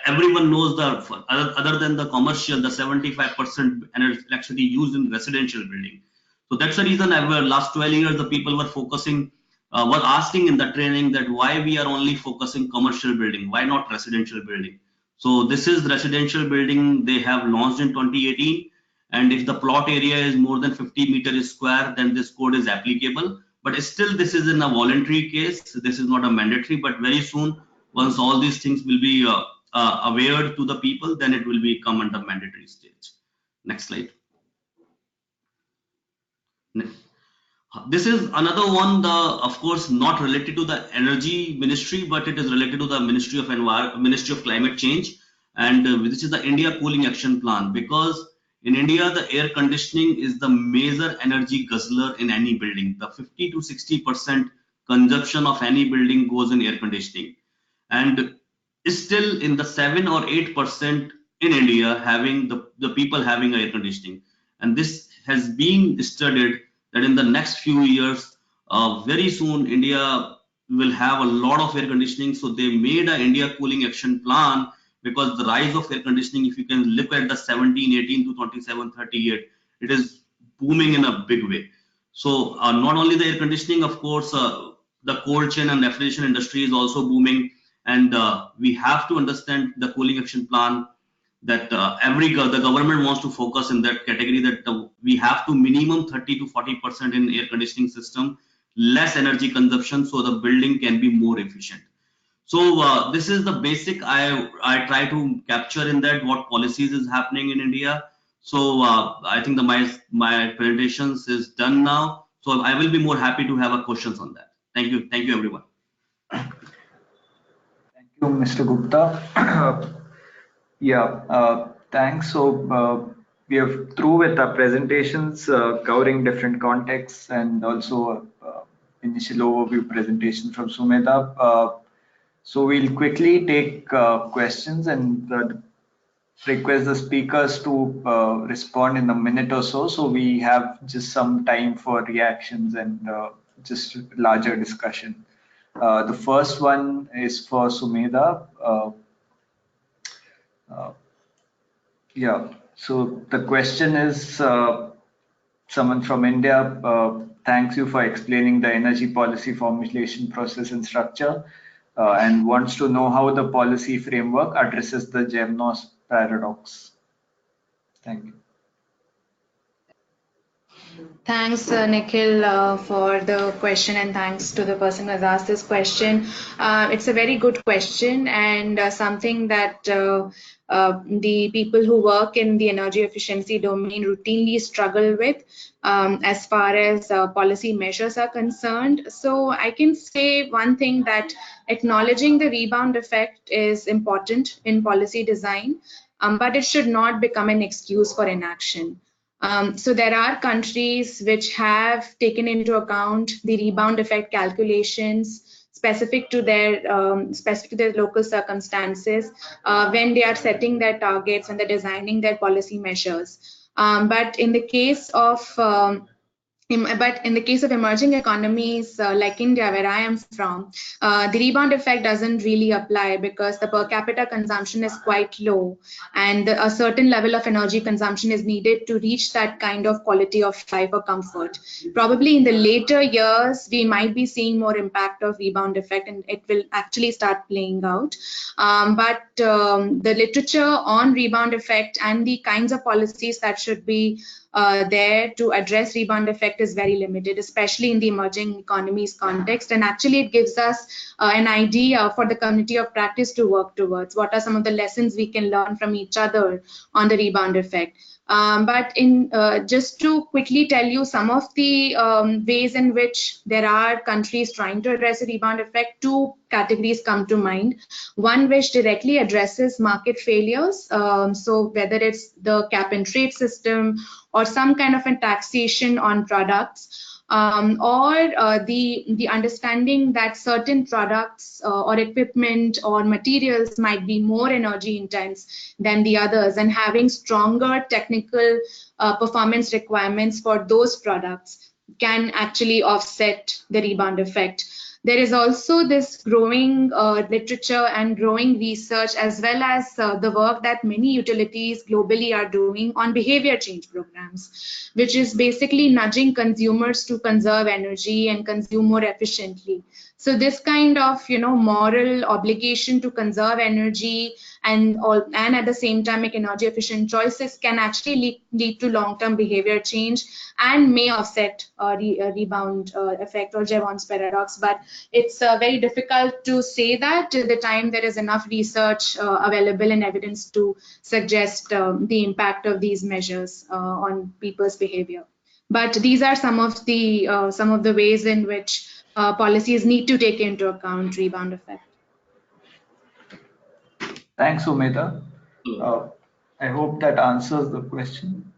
Everyone knows the other than the commercial, the 75% electricity used in residential building. So that's the reason last 12 years the people were focusing, were asking in the training that why we are only focusing commercial building, why not residential building. So this is residential building they have launched in 2018, and if the plot area is more than 50 meters square, then this code is applicable. But still, this is in a voluntary case. This is not a mandatory. But very soon, once all these things will be aware to the people, then it will become under mandatory stage. Next slide. This is another one, of course, not related to the energy ministry, but it is related to the Ministry of Climate Change, and this is the India Cooling Action Plan. Because in India, the air conditioning is the major energy guzzler in any building. The 50 to 60% consumption of any building goes in air conditioning, and still in the 7 or 8% in India having the people having air conditioning. And this has been studied that in the next few years, very soon India will have a lot of air conditioning. So they made an India Cooling Action Plan, because the rise of air conditioning, if you can look at the 17-18 to 27-38, it is booming in a big way. So not only the air conditioning, of course, the cold chain and refrigeration industry is also booming. And we have to understand the cooling action plan, that the government wants to focus in that category, that we have to minimum 30 to 40% in air conditioning system, less energy consumption, so the building can be more efficient. So this is the basic I try to capture in that what policies is happening in India. So I think my presentations is done now. So I will be more happy to have a questions on that. Thank you everyone. Thank you, Mr. Gupta. Thanks. So we are through with our presentations covering different contexts, and also initial overview presentation from Sumedha. So we'll quickly take questions and request the speakers to respond in a minute or so. So we have just some time for reactions and just larger discussion. The first one is for Sumedha. So the question is, someone from India thanks you for explaining the energy policy formulation process and structure, and wants to know how the policy framework addresses the Gemnos paradox. Thank you. Thanks, Nikhil, for the question, and thanks to the person who has asked this question. It's a very good question, and something that the people who work in the energy efficiency domain routinely struggle with as far as policy measures are concerned. So I can say one thing, that acknowledging the rebound effect is important in policy design, but it should not become an excuse for inaction. So there are countries which have taken into account the rebound effect calculations specific to their local circumstances when they are setting their targets and they're designing their policy measures. But in the case of emerging economies like India, where I am from, the rebound effect doesn't really apply, because the per capita consumption is quite low, and a certain level of energy consumption is needed to reach that kind of quality of life or comfort. Probably in the later years, we might be seeing more impact of rebound effect, and it will actually start playing out. But the literature on rebound effect and the kinds of policies that should be there to address rebound effect is very limited, especially in the emerging economies context. And actually, it gives us an idea for the community of practice to work towards. What are some of the lessons we can learn from each other on the rebound effect? But just to quickly tell you some of the ways in which there are countries trying to address the rebound effect, two categories come to mind. One which directly addresses market failures, so whether it's the cap and trade system or some kind of a taxation on products, or the understanding that certain products or equipment or materials might be more energy intense than the others, and having stronger technical performance requirements for those products can actually offset the rebound effect. There is also this growing literature and growing research, as well as the work that many utilities globally are doing on behavior change programs, which is basically nudging consumers to conserve energy and consume more efficiently. So this kind of, moral obligation to conserve energy and at the same time make energy efficient choices can actually lead to long-term behavior change and may offset a rebound effect or Jevons paradox. But it's very difficult to say that till the time there is enough research available and evidence to suggest the impact of these measures on people's behavior. But these are some of the ways in which policies need to take into account rebound effect. Thanks, Umeda. I hope that answers the question.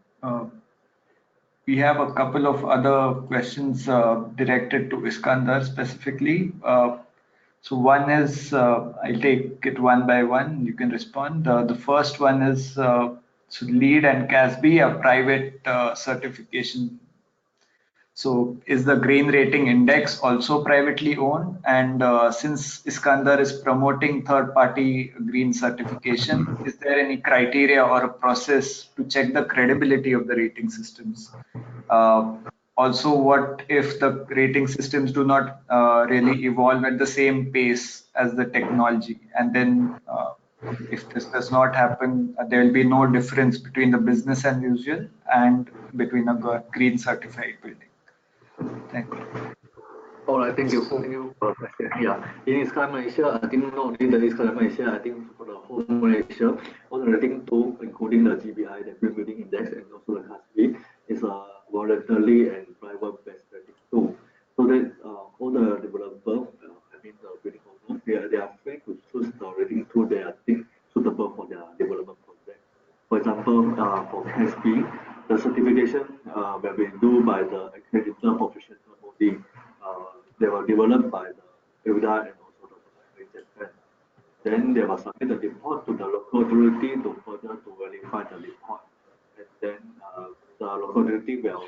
We have a couple of other questions directed to Iskandar specifically. So one is, I'll take it one by one, you can respond. The first one is, so LEED and CASB are private certification. So is the green rating index also privately owned? And since Iskandar is promoting third-party green certification, is there any criteria or a process to check the credibility of the rating systems? Also, what if the rating systems do not really evolve at the same pace as the technology? And then if this does not happen, there will be no difference between the business as usual and between a green certified building. Thank you. All right, thank you. Thank you for the question. Yeah, in Sky Malaysia, I think not only the Sky Malaysia, I think for the whole Malaysia, all the rating tool, including the GBI, the Green Building Index, and also the CASB, is a voluntary and private-based rating tool. So that all the developers, I mean the building owners, they are free to choose the rating tool they think suitable for their development project. For example, for CASB, the certification will be done by the accredited professional body. They were developed by the EUDA and also the Japan. Then they will submit the report to the local authority to further to verify the report. And then the local authority will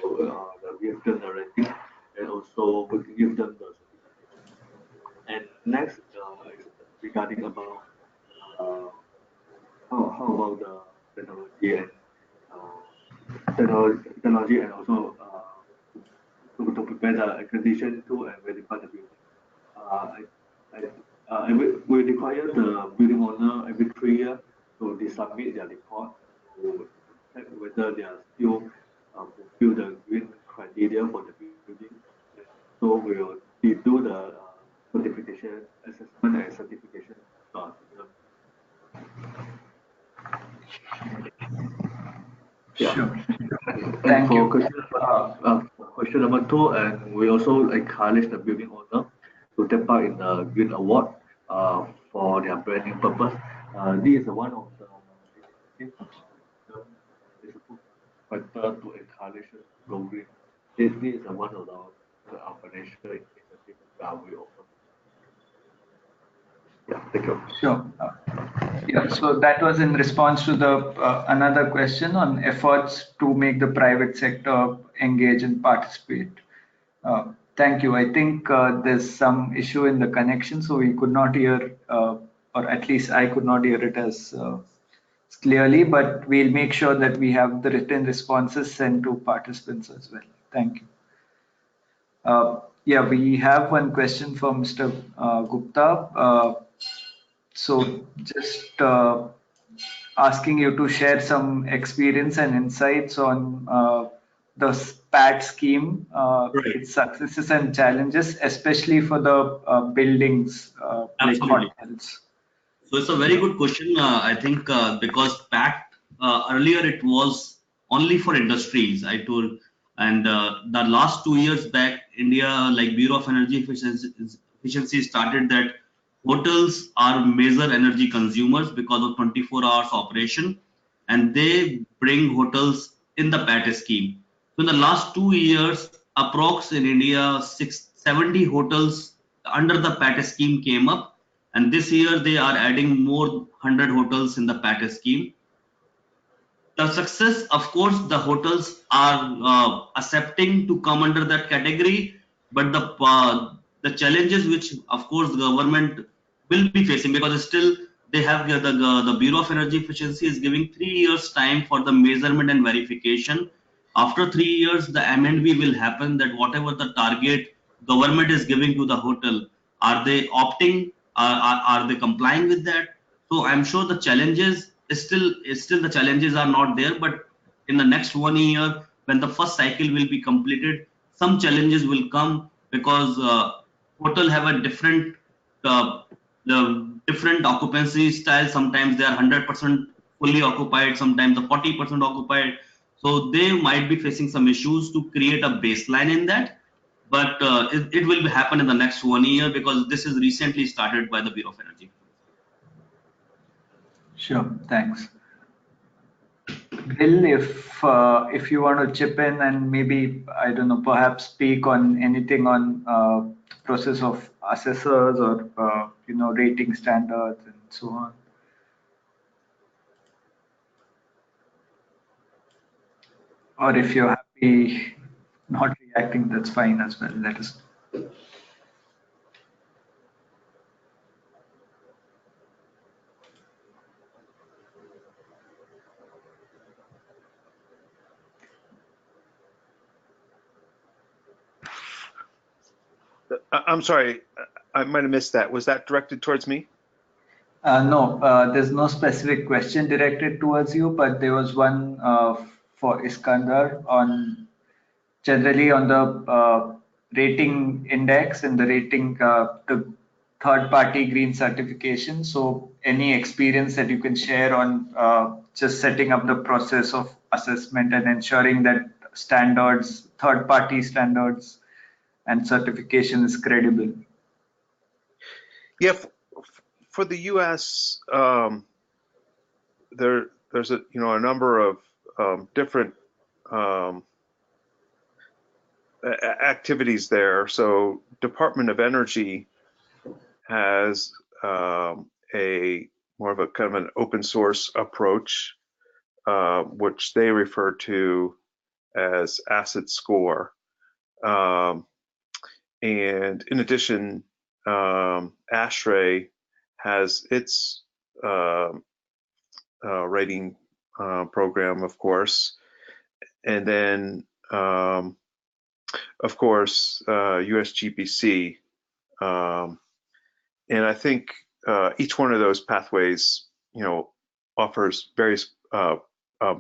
give them the rating and also give them the certification. And next is regarding about how about the technology and also to prepare the accreditation tool and verify the building. We require the building owner every 3 years to submit their report to check whether they are still fulfill the green criteria for the building. So we will do the certification assessment and certification. Yeah. Sure. And for question number 2, and we also encourage the building owner to take part in the Green Award for their branding purpose. This is one of the factor to encourage go green. This is one of the financial initiatives that we offer. Yeah, thank you. Sure. Yeah, so that was in response to the another question on efforts to make the private sector engage and participate. Thank you. I think there's some issue in the connection, so we could not hear, or at least I could not hear it as clearly, but we'll make sure that we have the written responses sent to participants as well. Thank you. Yeah, we have one question from Mr. Gupta. So just asking you to share some experience and insights on the PAT scheme, Right. its successes and challenges, especially for the buildings like Absolutely. hotels. So it's a very good question. I think because PACT earlier it was only for industries. I told, and the last 2 years back, India like Bureau of Energy Efficiency started that hotels are major energy consumers because of 24 hours operation, and they bring hotels in the PAT scheme. So in the last 2 years, approx in India, 70 hotels under the PAT scheme came up, and this year they are adding more 100 hotels in the PAT scheme. The success, of course, the hotels are accepting to come under that category, but the challenges which, of course, the government will be facing, because still they have the Bureau of Energy Efficiency is giving 3 years time for the measurement and verification. After 3 years, the amendment will happen that whatever the target government is giving to the hotel, are they opting? Are they complying with that? So I'm sure the challenges still the challenges are not there, but in the next 1 year, when the first cycle will be completed, some challenges will come because hotel have a different occupancy style. Sometimes they are 100% fully occupied, sometimes the 40% occupied. So they might be facing some issues to create a baseline in that. But it will happen in the next 1 year because this is recently started by the Bureau of Energy. Sure, thanks. Bill, if you want to chip in and maybe, I don't know, perhaps speak on anything on process of assessors or rating standards and so on. Or if you're happy not reacting, that's fine as well. Let us know. I'm sorry, I might have missed that. Was that directed towards me? No, there's no specific question directed towards you, but there was one for Iskandar on generally on the rating index and the rating, the third-party green certification. So any experience that you can share on just setting up the process of assessment and ensuring that standards, third-party standards and certification is credible. Yeah, for the U.S., there's a number of different activities there. So Department of Energy has a more of a kind of an open source approach, which they refer to as asset score. And in addition, ASHRAE has its rating program, of course. And then, of course, USGBC. And I think each one of those pathways, offers various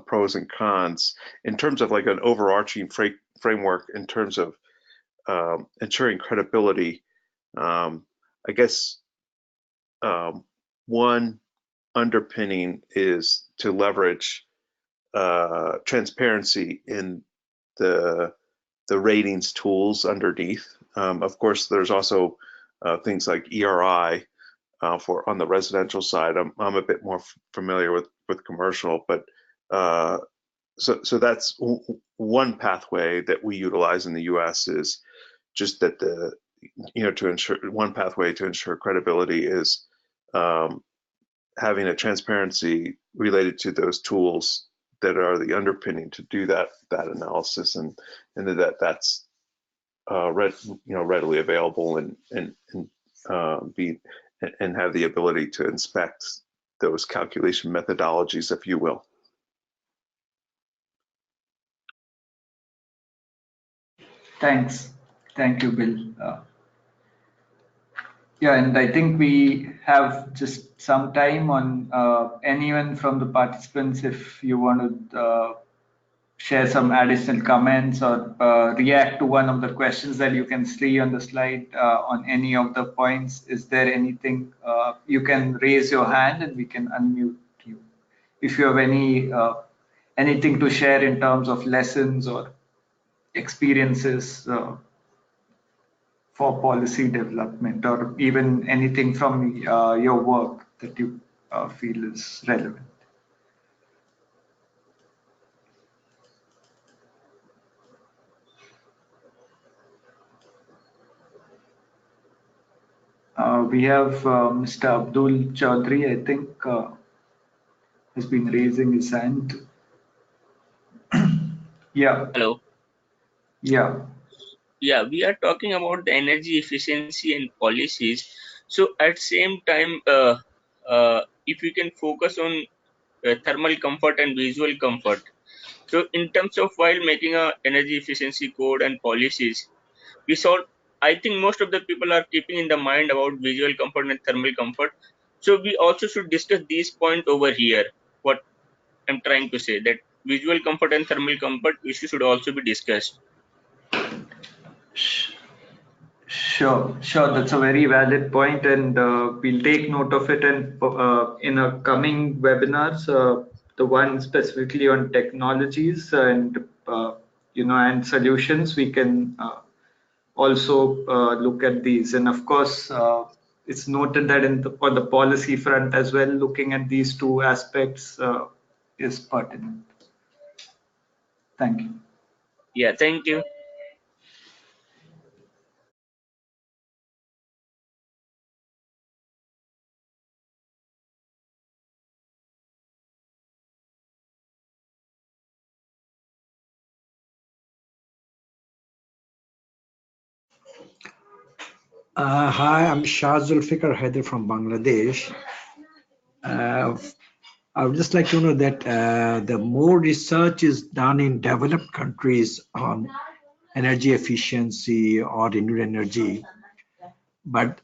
pros and cons in terms of like an overarching framework in terms of ensuring credibility. I guess one underpinning is to leverage transparency in the ratings tools underneath. Of course, there's also things like ERI for on the residential side. I'm a bit more familiar with commercial, but so that's one pathway that we utilize in the U.S. is just that to ensure one pathway to ensure credibility is having a transparency related to those tools that are the underpinning to do that analysis, and that's readily available and have the ability to inspect those calculation methodologies, if you will. Thanks. Thank you, Bill. Yeah, and I think we have just some time on anyone from the participants if you want to share some additional comments or react to one of the questions that you can see on the slide on any of the points. Is there anything you can raise your hand and we can unmute you if you have anything to share in terms of lessons or experiences for policy development or even anything from your work that you feel is relevant. We have Mr. Abdul Chaudhry, I think, has been raising his hand. Yeah, Hello. yeah. Yeah, we are talking about the energy efficiency and policies. So at same time, if we can focus on thermal comfort and visual comfort. So in terms of while making a energy efficiency code and policies, we saw, I think most of the people are keeping in the mind about visual comfort and thermal comfort. So we also should discuss these points over here. What I'm trying to say, that visual comfort and thermal comfort issue should also be discussed. Sure, sure. That's a very valid point, and we'll take note of it. And in our coming webinars, the one specifically on technologies and and solutions, we can also look at these. And of course, it's noted that on the policy front as well, looking at these two aspects is pertinent. Thank you. Yeah, thank you. Hi, I'm Shah Zulfikar Haider from Bangladesh. I would just like to know that the more research is done in developed countries on energy efficiency or renewable energy, but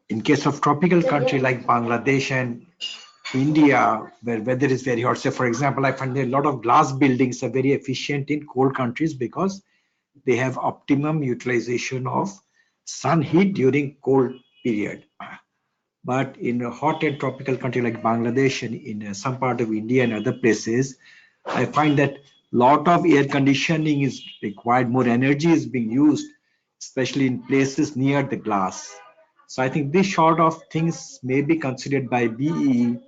in case of tropical country like Bangladesh and India, where weather is very hot, say for example, I find that a lot of glass buildings are very efficient in cold countries because they have optimum utilization of sun heat during cold period. But in a hot and tropical country like Bangladesh and in some part of India and other places, I find that lot of air conditioning is required, more energy is being used, especially in places near the glass. So I think this sort of things may be considered by BEE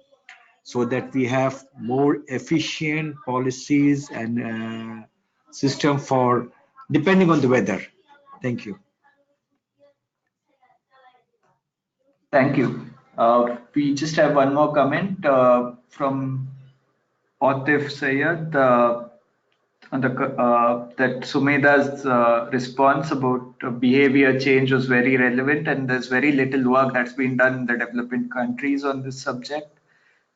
so that we have more efficient policies and system for depending on the weather. Thank you. Thank you. We just have one more comment from Atif Sayed on that Sumeda's response about behavior change was very relevant, and there's very little work that's been done in the developing countries on this subject.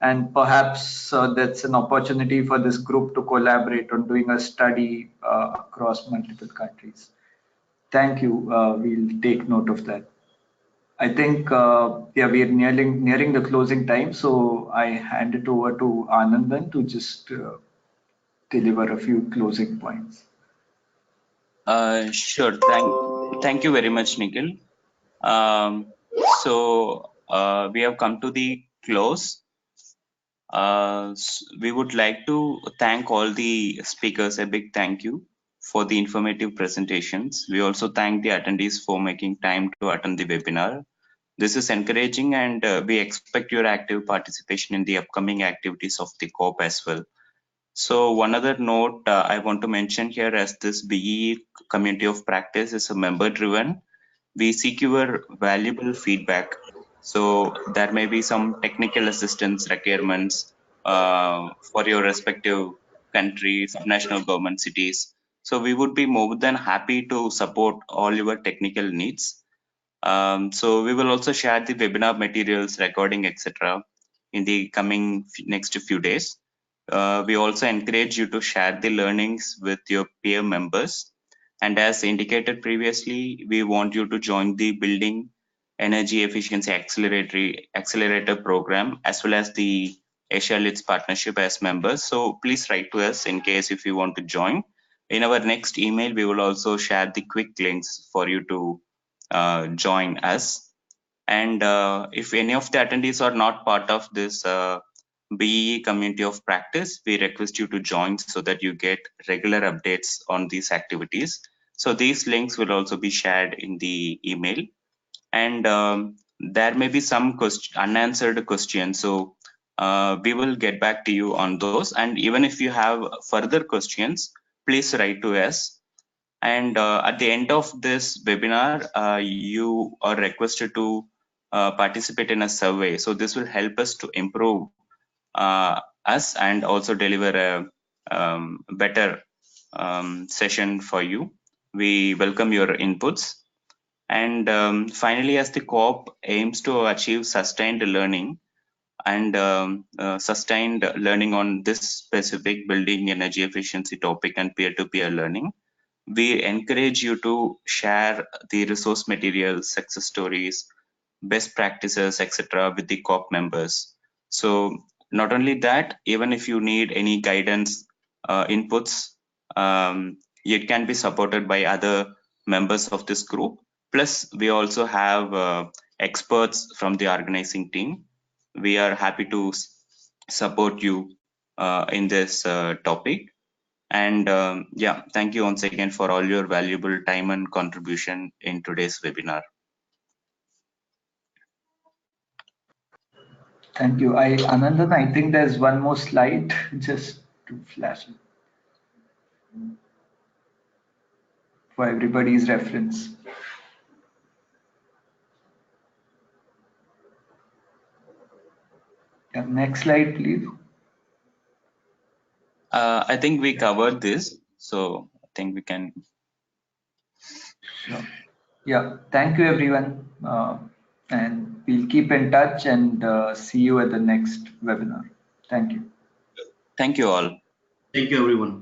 And perhaps that's an opportunity for this group to collaborate on doing a study across multiple countries. Thank you. We'll take note of that. I think yeah, we are nearing the closing time, so I hand it over to Anandan to just deliver a few closing points. Sure. Thank you very much, Nikhil. We have come to the close. We would like to thank all the speakers. A big thank you for the informative presentations. We also thank the attendees for making time to attend the webinar. This is encouraging, and we expect your active participation in the upcoming activities of the COP as well. So one other note I want to mention here, as this BEE community of practice is a member driven, we seek your valuable feedback. So there may be some technical assistance requirements for your respective countries, national government, cities. So we would be more than happy to support all your technical needs. So we will also share the webinar materials, recording, etc. in the coming next few days. We also encourage you to share the learnings with your peer members And as indicated previously, we want you to join the Building Energy Efficiency Accelerator program as well as the Asia Leads Partnership as members. So please write to us in case if you want to join. In our next email, we will also share the quick links for you to join us. And if any of the attendees are not part of this BE community of practice, we request you to join so that you get regular updates on these activities. So these links will also be shared in the email. And there may be some unanswered questions. So we will get back to you on those. And even if you have further questions, please write to us. And at the end of this webinar, you are requested to participate in a survey. So this will help us to improve us and also deliver a better session for you. We welcome your inputs. And finally, as the co-op aims to achieve sustained learning and sustained learning on this specific building energy efficiency topic and peer-to-peer learning, we encourage you to share the resource materials, success stories, best practices, etc. with the co-op members. So not only that, even if you need any guidance, inputs, it can be supported by other members of this group. Plus, we also have experts from the organizing team. We are happy to support you in this topic. And yeah, thank you once again for all your valuable time and contribution in today's webinar. Thank you. Anandan, I think there's one more slide just to flash it for everybody's reference. Yeah, next slide, please. I think we covered this, so I think we can. Sure. Yeah, thank you, everyone. And we'll keep in touch and see you at the next webinar. Thank you. Thank you all. Thank you, everyone.